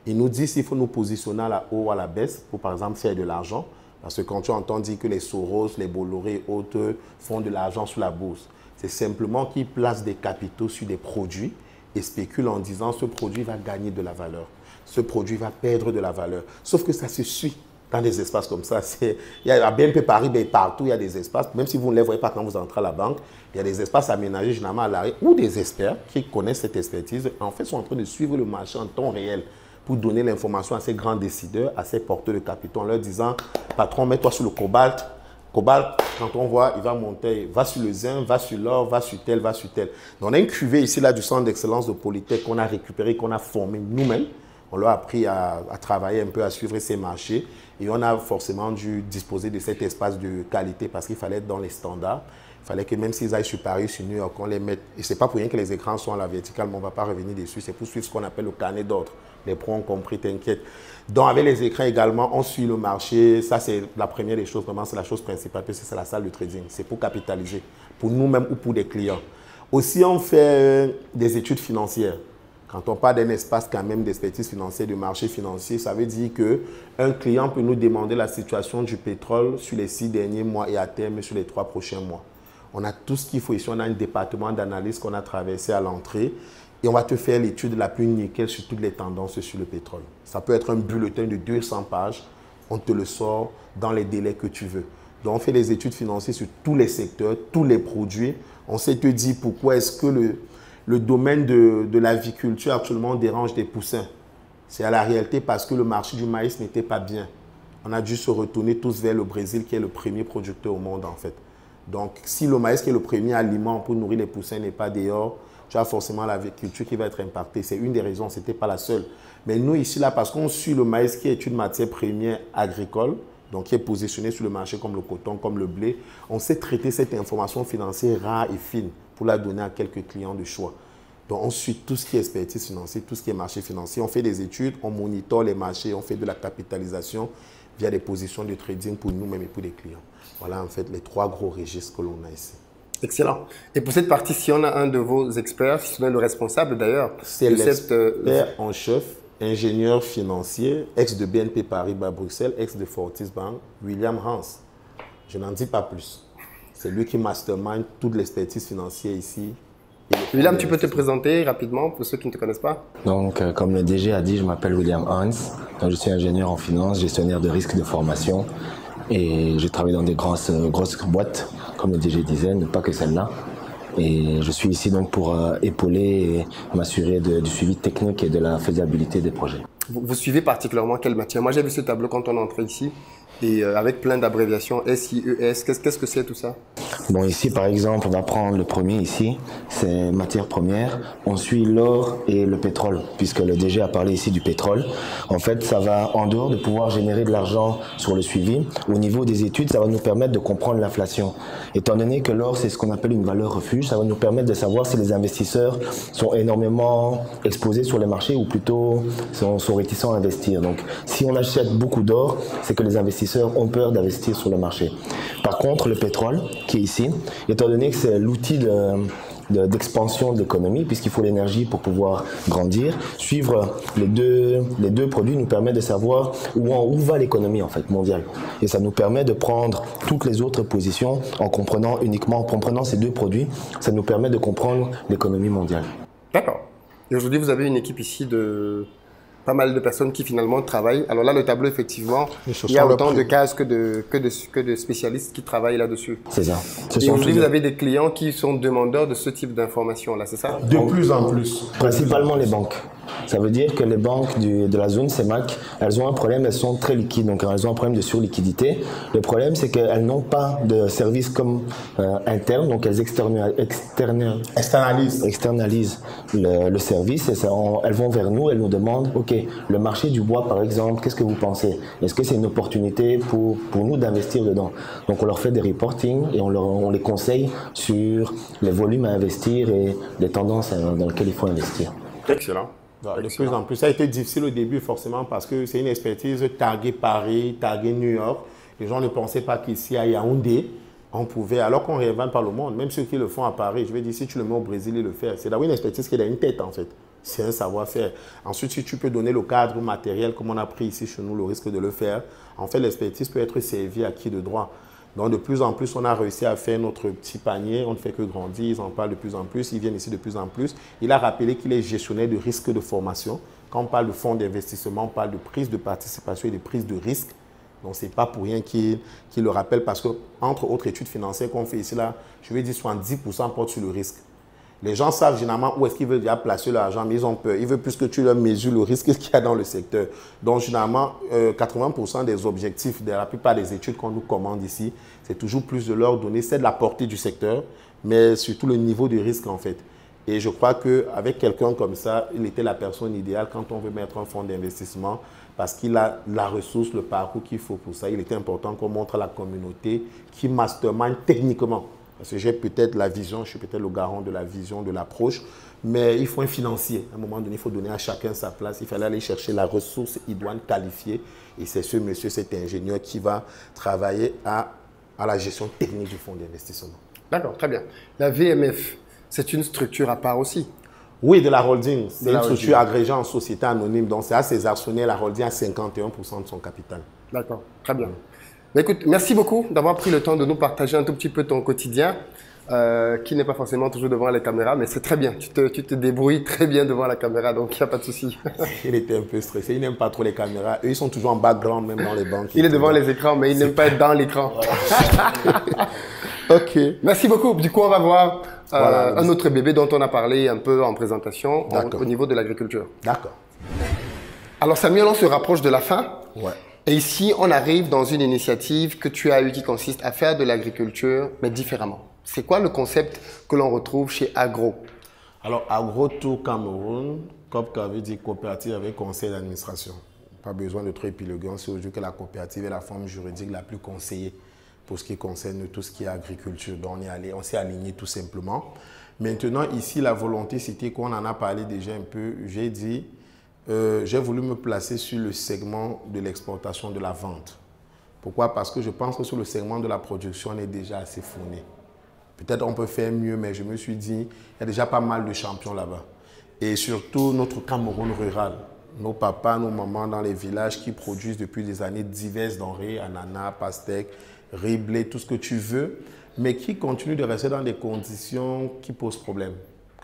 Il nous dit s'il faut nous positionner à la haut ou à la baisse pour, par exemple, faire de l'argent. Parce que quand tu entends dire que les Soros, les Bolloré et autres font de l'argent sur la bourse, c'est simplement qu'ils placent des capitaux sur des produits et spéculent en disant ce produit va gagner de la valeur, ce produit va perdre de la valeur. Sauf que ça se suit dans des espaces comme ça. Il y a à BNP Paris, partout il y a des espaces, même si vous ne les voyez pas quand vous entrez à la banque, il y a des espaces aménagés généralement à l'arrêt où des experts qui connaissent cette expertise, en fait, sont en train de suivre le marché en temps réel pour donner l'information à ces grands décideurs, à ces porteurs de capitaux en leur disant « Patron, mets-toi sur le cobalt. Cobalt, quand on voit, il va monter, va sur le zinc, va sur l'or, va sur tel, va sur tel. » Donc, on a une cuvée ici là, du centre d'excellence de Polytech qu'on a récupéré, qu'on a formé nous-mêmes. On leur a appris à travailler un peu, à suivre ces marchés. Et on a forcément dû disposer de cet espace de qualité parce qu'il fallait être dans les standards. Il fallait que même s'ils aillent sur Paris, sur New York, on les mette. Et ce n'est pas pour rien que les écrans sont à la verticale, mais on ne va pas revenir dessus. C'est pour suivre ce qu'on appelle le carnet d'ordre. Les pros ont compris, t'inquiète. Donc, avec les écrans également, on suit le marché. Ça, c'est la première des choses. Vraiment, c'est la chose principale, parce que c'est la salle de trading. C'est pour capitaliser, pour nous-mêmes ou pour des clients. Aussi, on fait des études financières. Quand on parle d'un espace quand même d'expertise financière, de marché financier, ça veut dire qu'un client peut nous demander la situation du pétrole sur les 6 derniers mois et à terme sur les 3 prochains mois. On a tout ce qu'il faut ici. On a un département d'analyse qu'on a traversé à l'entrée et on va te faire l'étude la plus nickel sur toutes les tendances sur le pétrole. Ça peut être un bulletin de 200 pages. On te le sort dans les délais que tu veux. Donc, on fait des études financières sur tous les secteurs, tous les produits. On sait te dire pourquoi est-ce que le domaine de l'aviculture actuellement dérange des poussins. C'est à la réalité parce que le marché du maïs n'était pas bien. On a dû se retourner tous vers le Brésil qui est le premier producteur au monde en fait. Donc si le maïs qui est le premier aliment pour nourrir les poussins n'est pas dehors, tu as forcément l'aviculture qui va être impactée. C'est une des raisons, ce n'était pas la seule. Mais nous ici, là, parce qu'on suit le maïs qui est une matière première agricole, donc qui est positionnée sur le marché comme le coton, comme le blé, on sait traiter cette information financière rare et fine pour la donner à quelques clients de choix. Donc, on suit tout ce qui est expertise financière, tout ce qui est marché financier. On fait des études, on monitore les marchés, on fait de la capitalisation via des positions de trading pour nous-mêmes et pour les clients. Voilà en fait les 3 gros registres que l'on a ici. Excellent. Et pour cette partie, si on a un de vos experts, si on est le responsable d'ailleurs, c'est l'expert en chef, ingénieur financier, ex de BNP Paribas Bruxelles, ex de Fortis Bank, William Hans. Je n'en dis pas plus. C'est lui qui mastermind toute l'expertise financière ici et le William, tu peux te présenter rapidement pour ceux qui ne te connaissent pas? Donc, comme le DG a dit, je m'appelle William Hans. Donc, je suis ingénieur en finance, gestionnaire de risque de formation. Et je travaille dans des grosses boîtes, comme le DG disait, mais pas que celle-là. Et je suis ici donc pour épauler et m'assurer du suivi technique et de la faisabilité des projets. Vous suivez particulièrement quelle matière? Moi, j'ai vu ce tableau quand on est entré ici, et avec plein d'abréviations, SIES, qu'est-ce que c'est tout ça? Bon, ici, par exemple, on va prendre le premier ici, c'est matières premières. On suit l'or et le pétrole, puisque le DG a parlé ici du pétrole. En fait, ça va, en dehors de pouvoir générer de l'argent sur le suivi, au niveau des études, ça va nous permettre de comprendre l'inflation. Étant donné que l'or, c'est ce qu'on appelle une valeur refuge, ça va nous permettre de savoir si les investisseurs sont énormément exposés sur les marchés ou plutôt sont réticents à investir. Donc, si on achète beaucoup d'or, c'est que les investisseurs ont peur d'investir sur le marché. Par contre, le pétrole, qui est ici, étant donné que c'est l'outil d'expansion de l'économie, puisqu'il faut l'énergie pour pouvoir grandir, suivre les deux produits nous permet de savoir où va l'économie en fait mondiale. Et ça nous permet de prendre toutes les autres positions en comprenant ces deux produits, ça nous permet de comprendre l'économie mondiale. D'accord. Et aujourd'hui, vous avez une équipe ici de pas mal de personnes qui finalement travaillent. Alors là, le tableau, effectivement, il y a autant de cases que de spécialistes qui travaillent là-dessus. C'est ça. Et aujourd'hui, vous avez des clients qui sont demandeurs de ce type d'informations-là, c'est ça? De plus en plus. Principalement les banques. Ça veut dire que les banques de la zone CEMAC, elles ont un problème, elles sont très liquides, donc elles ont un problème de surliquidité. Le problème, c'est qu'elles n'ont pas de service comme interne, donc elles externalisent le service et elles vont vers nous, elles nous demandent, ok, le marché du bois par exemple, qu'est-ce que vous pensez? Est-ce que c'est une opportunité pour nous d'investir dedans? Donc on leur fait des reporting et on les conseille sur les volumes à investir et les tendances dans lesquelles il faut investir. Excellent. De plus en plus, ça a été difficile au début forcément parce que c'est une expertise target Paris, target New York. Les gens ne pensaient pas qu'ici à Yaoundé, on pouvait, alors qu'on réinvente par le monde, même ceux qui le font à Paris, je veux dire, si tu le mets au Brésil, ils le font. C'est d'avoir une expertise qui est dans une tête en fait. C'est un savoir-faire. Ensuite, si tu peux donner le cadre matériel comme on a pris ici chez nous, le risque de le faire, en fait, l'expertise peut être servie à qui de droit. Donc, de plus en plus, on a réussi à faire notre petit panier. On ne fait que grandir. Ils en parlent de plus en plus. Ils viennent ici de plus en plus. Il a rappelé qu'il est gestionnaire de risque de formation. Quand on parle de fonds d'investissement, on parle de prise de participation et de prise de risque. Donc, ce n'est pas pour rien qu'il le rappelle parce que, entre autres études financières qu'on fait ici, là, je vais dire 70% portent sur le risque. Les gens savent généralement où est-ce qu'ils veulent déjà placer l'argent, mais ils ont peur. Ils veulent plus que tu leur mesures le risque qu'il y a dans le secteur. Donc, généralement, 80% des objectifs de la plupart des études qu'on nous commande ici, c'est toujours plus de leur donner, c'est de la portée du secteur, mais surtout le niveau de risque en fait. Et je crois qu'avec quelqu'un comme ça, il était la personne idéale quand on veut mettre un fonds d'investissement parce qu'il a la ressource, le parcours qu'il faut pour ça. Il était important qu'on montre à la communauté qui mastermind techniquement. Parce que j'ai peut-être la vision, je suis peut-être le garant de la vision, de l'approche, mais il faut un financier. À un moment donné, il faut donner à chacun sa place. Il fallait aller chercher la ressource idoine qualifiée. Et c'est ce monsieur, cet ingénieur qui va travailler à la gestion technique du fonds d'investissement. D'accord, très bien. La VMF, c'est une structure à part aussi? Oui, de la holding. C'est une structure agrégée en société anonyme. Donc, c'est à ses actionnaires, la holding à 51% de son capital. D'accord, très bien. Mais écoute, merci beaucoup d'avoir pris le temps de nous partager un tout petit peu ton quotidien, qui n'est pas forcément toujours devant les caméras, mais c'est très bien. Tu te débrouilles très bien devant la caméra, donc il n'y a pas de souci. Il était un peu stressé, il n'aime pas trop les caméras. Eux, ils sont toujours en background, même dans les banques. Il est devant les écrans, mais il n'aime pas être dans l'écran. Ok. Merci beaucoup. Du coup, on va voir un autre bébé dont on a parlé un peu en présentation au niveau de l'agriculture. D'accord. Alors Samuel, on se rapproche de la fin. Ouais. Et ici, on arrive dans une initiative que tu as eue qui consiste à faire de l'agriculture, mais différemment. C'est quoi le concept que l'on retrouve chez Agro? Alors, Agro Tour Cameroun, COPCA veut dire coopérative avec conseil d'administration. Pas besoin de trop épiloguer. On sait aujourd'hui que la coopérative est la forme juridique la plus conseillée pour ce qui concerne tout ce qui est agriculture. Donc, on s'est aligné tout simplement. Maintenant, ici, la volonté, c'était qu'on en a parlé déjà un peu. J'ai dit... j'ai voulu me placer sur le segment de l'exportation, de la vente. Pourquoi? Parce que je pense que sur le segment de la production, on est déjà assez fourni. Peut-être on peut faire mieux, mais je me suis dit, il y a déjà pas mal de champions là-bas. Et surtout, notre Cameroun rural, nos papas, nos mamans dans les villages qui produisent depuis des années diverses denrées, ananas, pastèques, riz, blé, tout ce que tu veux, mais qui continuent de rester dans des conditions qui posent problème.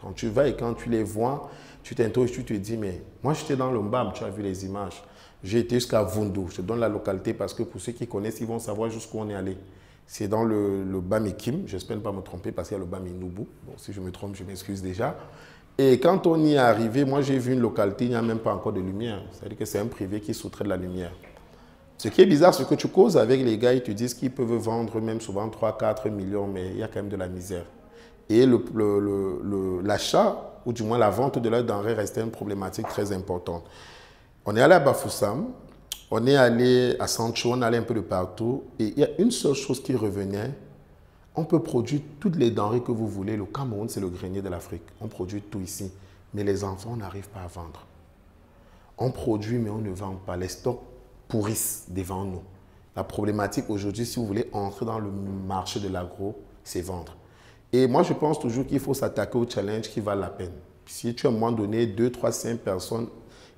Quand tu vas et quand tu les vois, tu t'interroges, tu te dis, mais moi j'étais dans le Mbam, tu as vu les images. J'ai été jusqu'à Vundu. Je te donne la localité parce que pour ceux qui connaissent, ils vont savoir jusqu'où on est allé. C'est dans le Bamikim, j'espère ne pas me tromper parce qu'il y a le Baminubu. Bon, si je me trompe, je m'excuse déjà. Et quand on y est arrivé, moi j'ai vu une localité, il n'y a même pas encore de lumière. C'est-à-dire que c'est un privé qui soutrait de la lumière. Ce qui est bizarre, c'est que tu causes avec les gars, ils te disent qu'ils peuvent vendre même souvent 3-4 millions, mais il y a quand même de la misère. Et l'achat, ou du moins la vente de leurs denrées restait une problématique très importante. On est allé à Bafoussam, on est allé à Sancho, on est allé un peu de partout, et il y a une seule chose qui revenait, on peut produire toutes les denrées que vous voulez. Le Cameroun, c'est le grenier de l'Afrique. On produit tout ici, mais les enfants n'arrivent pas à vendre. On produit, mais on ne vend pas. Les stocks pourrissent devant nous. La problématique aujourd'hui, si vous voulez entrer dans le marché de l'agro, c'est vendre. Et moi, je pense toujours qu'il faut s'attaquer au challenge qui valent la peine. Si tu as à un moment donné 2, 3, 5 personnes,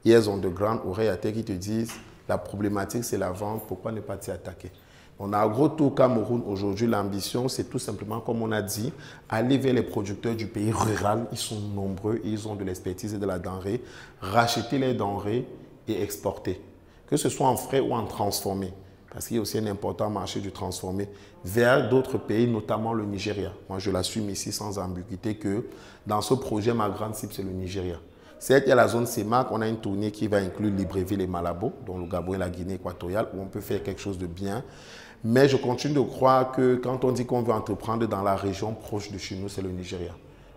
ears on the ground, oreilles à terre, qui te disent la problématique, c'est la vente, pourquoi ne pas t'y attaquer? On a AgroTour Cameroun aujourd'hui, l'ambition, c'est tout simplement, comme on a dit, aller vers les producteurs du pays rural. Ils sont nombreux, ils ont de l'expertise et de la denrée. Racheter les denrées et exporter. Que ce soit en frais ou en transformé. Parce qu'il y a aussi un important marché du transformé vers d'autres pays, notamment le Nigeria. Moi, je l'assume ici sans ambiguïté que dans ce projet, ma grande cible, c'est le Nigeria. Certes, il y a la zone CEMAC, on a une tournée qui va inclure Libreville et Malabo, dont le Gabon et la Guinée équatoriale, où on peut faire quelque chose de bien. Mais je continue de croire que quand on dit qu'on veut entreprendre dans la région proche de chez nous, c'est le Nigeria.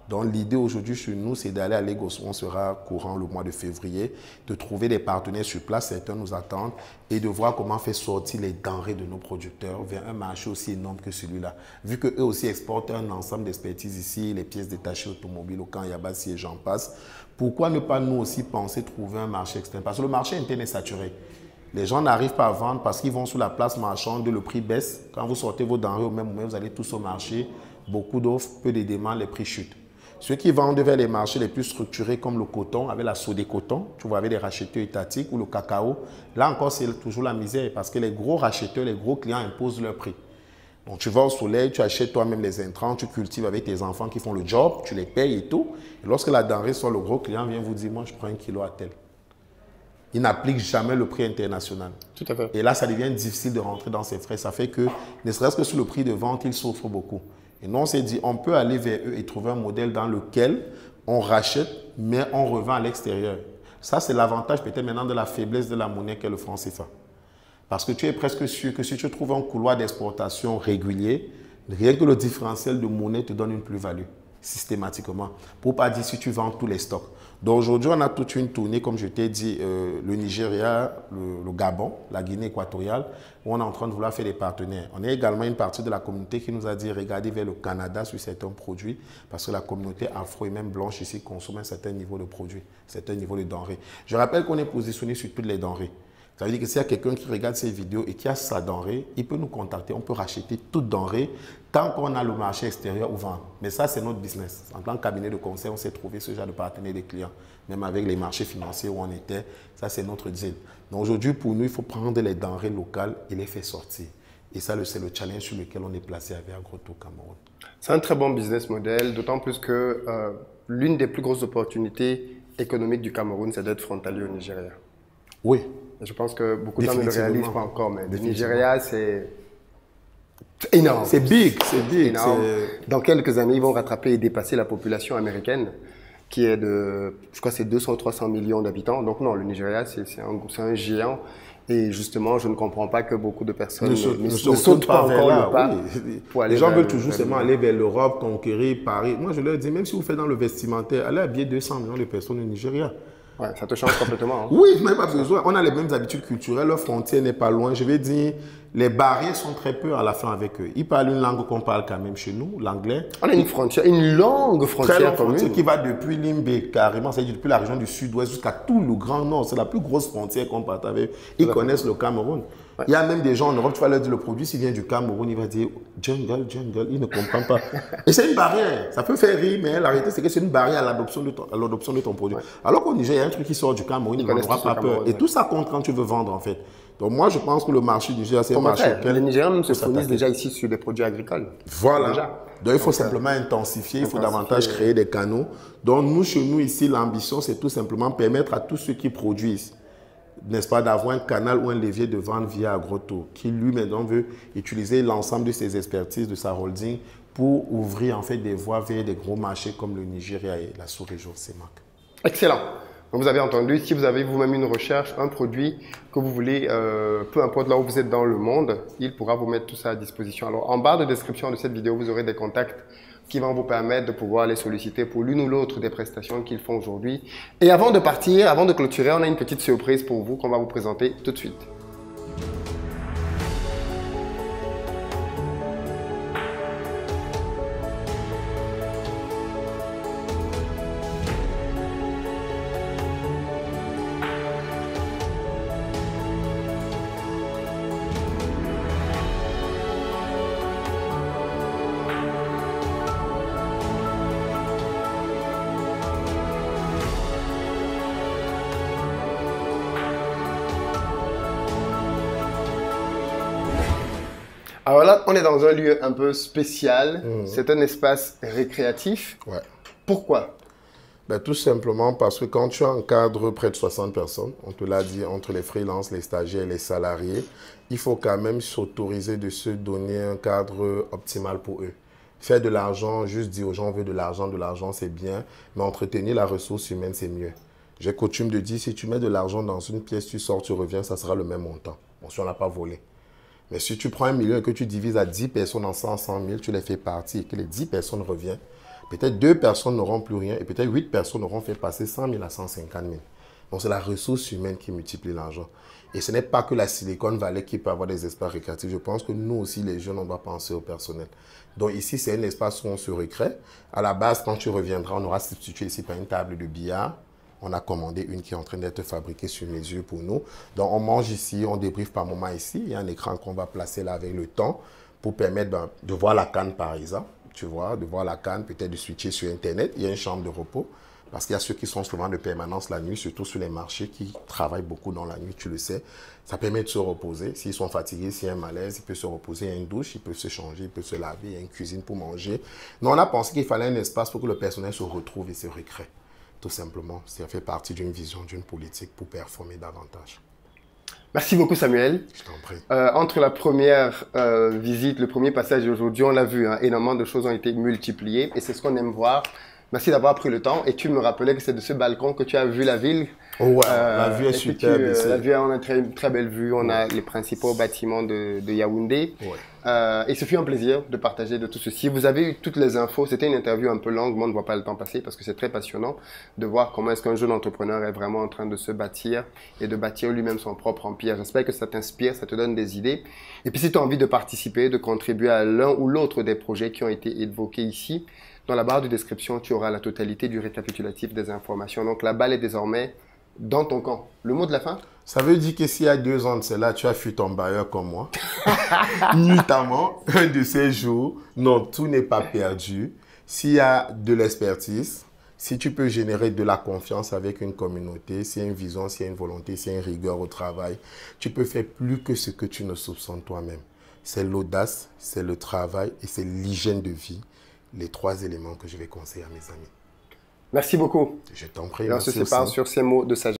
Donc l'idée aujourd'hui chez nous, c'est d'aller à Lagos, où on sera courant le mois de février, de trouver des partenaires sur place, certains nous attendent, et de voir comment faire sortir les denrées de nos producteurs vers un marché aussi énorme que celui-là. Vu qu'eux aussi exportent un ensemble d'expertise ici, les pièces détachées automobiles, au camp Yabassi et j'en passe, pourquoi ne pas nous aussi penser trouver un marché externe? Parce que le marché interne est saturé. Les gens n'arrivent pas à vendre parce qu'ils vont sur la place marchande, le prix baisse. Quand vous sortez vos denrées au même moment, vous allez tous au marché, beaucoup d'offres, peu de demandes, les prix chutent. Ceux qui vendent vers les marchés les plus structurés comme le coton, avec la Sodé Coton, tu vois, avec les racheteurs étatiques ou le cacao, là encore c'est toujours la misère parce que les gros racheteurs, les gros clients imposent leur prix. Donc tu vas au soleil, tu achètes toi-même les intrants, tu cultives avec tes enfants qui font le job, tu les payes et tout. Et lorsque la denrée sort, le gros client vient vous dire, moi je prends 1 kilo à tel. Il n'applique jamais le prix international. Tout à fait. Et là, ça devient difficile de rentrer dans ces frais. Ça fait que, ne serait-ce que sur le prix de vente, ils souffrent beaucoup. Et nous, on s'est dit, on peut aller vers eux et trouver un modèle dans lequel on rachète, mais on revend à l'extérieur. Ça, c'est l'avantage peut-être maintenant de la faiblesse de la monnaie qu'est le franc CFA. Parce que tu es presque sûr que si tu trouves un couloir d'exportation régulier, rien que le différentiel de monnaie te donne une plus-value systématiquement. Pour ne pas dire si tu vends tous les stocks. Donc aujourd'hui, on a toute une tournée, comme je t'ai dit, le Nigeria, le Gabon, la Guinée équatoriale, où on est en train de vouloir faire des partenaires. On a également une partie de la communauté qui nous a dit regardez vers le Canada sur certains produits, parce que la communauté afro et même blanche ici consomme un certain niveau de produits, un certain niveau de denrées. Je rappelle qu'on est positionné sur toutes les denrées. Ça veut dire que s'il y a quelqu'un qui regarde ces vidéos et qui a sa denrée, il peut nous contacter, on peut racheter toute denrée tant qu'on a le marché extérieur ou vendre. Mais ça, c'est notre business. En tant que cabinet de conseil, on s'est trouvé ce genre de partenaires des clients. Même avec les marchés financiers où on était, ça, c'est notre deal. Donc aujourd'hui, pour nous, il faut prendre les denrées locales et les faire sortir. Et ça, c'est le challenge sur lequel on est placé avec AgroTour Cameroun. C'est un très bon business model, d'autant plus que l'une des plus grosses opportunités économiques du Cameroun, c'est d'être frontalier au Nigeria. Oui. Je pense que beaucoup de gens ne le réalisent pas encore, mais le Nigeria, c'est énorme. C'est big, c'est big. Énorme. Dans quelques années, ils vont rattraper et dépasser la population américaine, qui est de, je crois, c'est 200 ou 300 millions d'habitants. Donc non, le Nigeria, c'est un géant. Et justement, je ne comprends pas que beaucoup de personnes ne sautent pas encore le pas. Oui. Pour aller les gens veulent toujours seulement aller vers l'Europe, conquérir Paris. Moi, je leur dis, même si vous faites dans le vestimentaire, allez habiller 200 millions de personnes au Nigeria. Ouais, ça te change complètement. Hein. Oui, même pas besoin. On a les mêmes habitudes culturelles, leur frontière n'est pas loin. Je vais dire, les barrières sont très peu à la fin avec eux. Ils parlent une langue qu'on parle quand même chez nous, l'anglais. On a une frontière, une longue frontière commune. Qui va depuis Limbe, carrément, c'est-à-dire depuis la région du sud-ouest jusqu'à tout le Grand Nord. C'est la plus grosse frontière qu'on partage avec eux. Ils connaissent le Cameroun. Ouais. Il y a même des gens en Europe, tu vas leur dire le produit, s'il vient du Cameroun, il va dire jungle, jungle, il ne comprend pas. Et c'est une barrière. Ça peut faire rire, mais la réalité, c'est que c'est une barrière à l'adoption de ton produit. Ouais. Alors qu'au Niger, il y a un truc qui sort du Cameroun, il n'en aura pas peur. Et tout ça compte quand tu veux vendre, en fait. Donc moi, je pense que le marché du Niger, c'est un marché auquel... Les Nigériens même se fournissent déjà ici sur des produits agricoles. Voilà. Déjà. Donc il faut simplement intensifier, il faut davantage créer des canaux. Donc nous, chez nous ici, l'ambition, c'est tout simplement permettre à tous ceux qui produisent, n'est-ce pas, d'avoir un canal ou un levier de vente via Agroto, qui lui maintenant veut utiliser l'ensemble de ses expertises, de sa holding, pour ouvrir en fait des voies vers des gros marchés comme le Nigeria et la sous-région CEMAC. Excellent. Donc vous avez entendu, si vous avez vous-même une recherche, un produit que vous voulez, peu importe là où vous êtes dans le monde, il pourra vous mettre tout ça à disposition. Alors en barre de description de cette vidéo, vous aurez des contacts qui vont vous permettre de pouvoir les solliciter pour l'une ou l'autre des prestations qu'ils font aujourd'hui. Et avant de partir, avant de clôturer, on a une petite surprise pour vous qu'on va vous présenter tout de suite. Alors là, on est dans un lieu un peu spécial. C'est un espace récréatif. Ouais. Pourquoi? Ben, tout simplement parce que quand tu encadres près de 60 personnes, on te l'a dit, entre les freelances, les stagiaires et les salariés, il faut quand même s'autoriser de se donner un cadre optimal pour eux. Faire de l'argent, juste dire aux gens, on veut de l'argent c'est bien, mais entretenir la ressource humaine, c'est mieux. J'ai coutume de dire, si tu mets de l'argent dans une pièce, tu sors, tu reviens, ça sera le même montant. Bon, si on n'a pas volé. Mais si tu prends 1 million et que tu divises à 10 personnes en 100 000, tu les fais partir et que les 10 personnes reviennent, peut-être 2 personnes n'auront plus rien et peut-être 8 personnes auront fait passer 100 000 à 150 000. Donc, c'est la ressource humaine qui multiplie l'argent. Et ce n'est pas que la Silicon Valley qui peut avoir des espaces récréatifs. Je pense que nous aussi, les jeunes, on doit penser au personnel. Donc, ici, c'est un espace où on se récrée. À la base, quand tu reviendras, on aura substitué ici par une table de billard. On a commandé une qui est en train d'être fabriquée sur mesure pour nous. Donc, on mange ici, on débriefe par moment ici. Il y a un écran qu'on va placer là avec le temps pour permettre de voir la canne, par exemple. Tu vois, de voir la canne, peut-être de switcher sur Internet. Il y a une chambre de repos parce qu'il y a ceux qui sont souvent de permanence la nuit, surtout sur les marchés qui travaillent beaucoup dans la nuit, tu le sais. Ça permet de se reposer. S'ils sont fatigués, s'il y a un malaise, ils peuvent se reposer. Il y a une douche, ils peuvent se changer, ils peuvent se laver. Il y a une cuisine pour manger. Donc, on a pensé qu'il fallait un espace pour que le personnel se retrouve et se récrée. Tout simplement, ça fait partie d'une vision, d'une politique pour performer davantage. Merci beaucoup Samuel. Je t'en prie. Entre la première visite, le premier passage d'aujourd'hui, on l'a vu, hein, énormément de choses ont été multipliées et c'est ce qu'on aime voir. Merci d'avoir pris le temps et tu me rappelais que c'est de ce balcon que tu as vu la ville. Oh ouais, la vue est superbe ici. La vue, on a une très belle vue, on a les principaux bâtiments de Yaoundé. Ouais. Et ce fut un plaisir de partager de tout ceci. Vous avez eu toutes les infos, c'était une interview un peu longue, moi on ne voit pas le temps passer parce que c'est très passionnant de voir comment est-ce qu'un jeune entrepreneur est vraiment en train de se bâtir et de bâtir lui-même son propre empire. J'espère que ça t'inspire, ça te donne des idées. Et puis si tu as envie de participer, de contribuer à l'un ou l'autre des projets qui ont été évoqués ici, dans la barre de description, tu auras la totalité du récapitulatif des informations. Donc la balle est désormais dans ton camp. Le mot de la fin? Ça veut dire que s'il y a 2 ans de cela, tu as fui ton bailleur comme moi. Notamment, un de ces jours, non, tout n'est pas perdu. S'il y a de l'expertise, si tu peux générer de la confiance avec une communauté, s'il y a une vision, s'il y a une volonté, s'il y a une rigueur au travail, tu peux faire plus que ce que tu ne soupçonnes toi-même. C'est l'audace, c'est le travail et c'est l'hygiène de vie. Les 3 éléments que je vais conseiller à mes amis. Merci beaucoup. Je t'en prie. Et on se sépare sur ces mots de sagesse.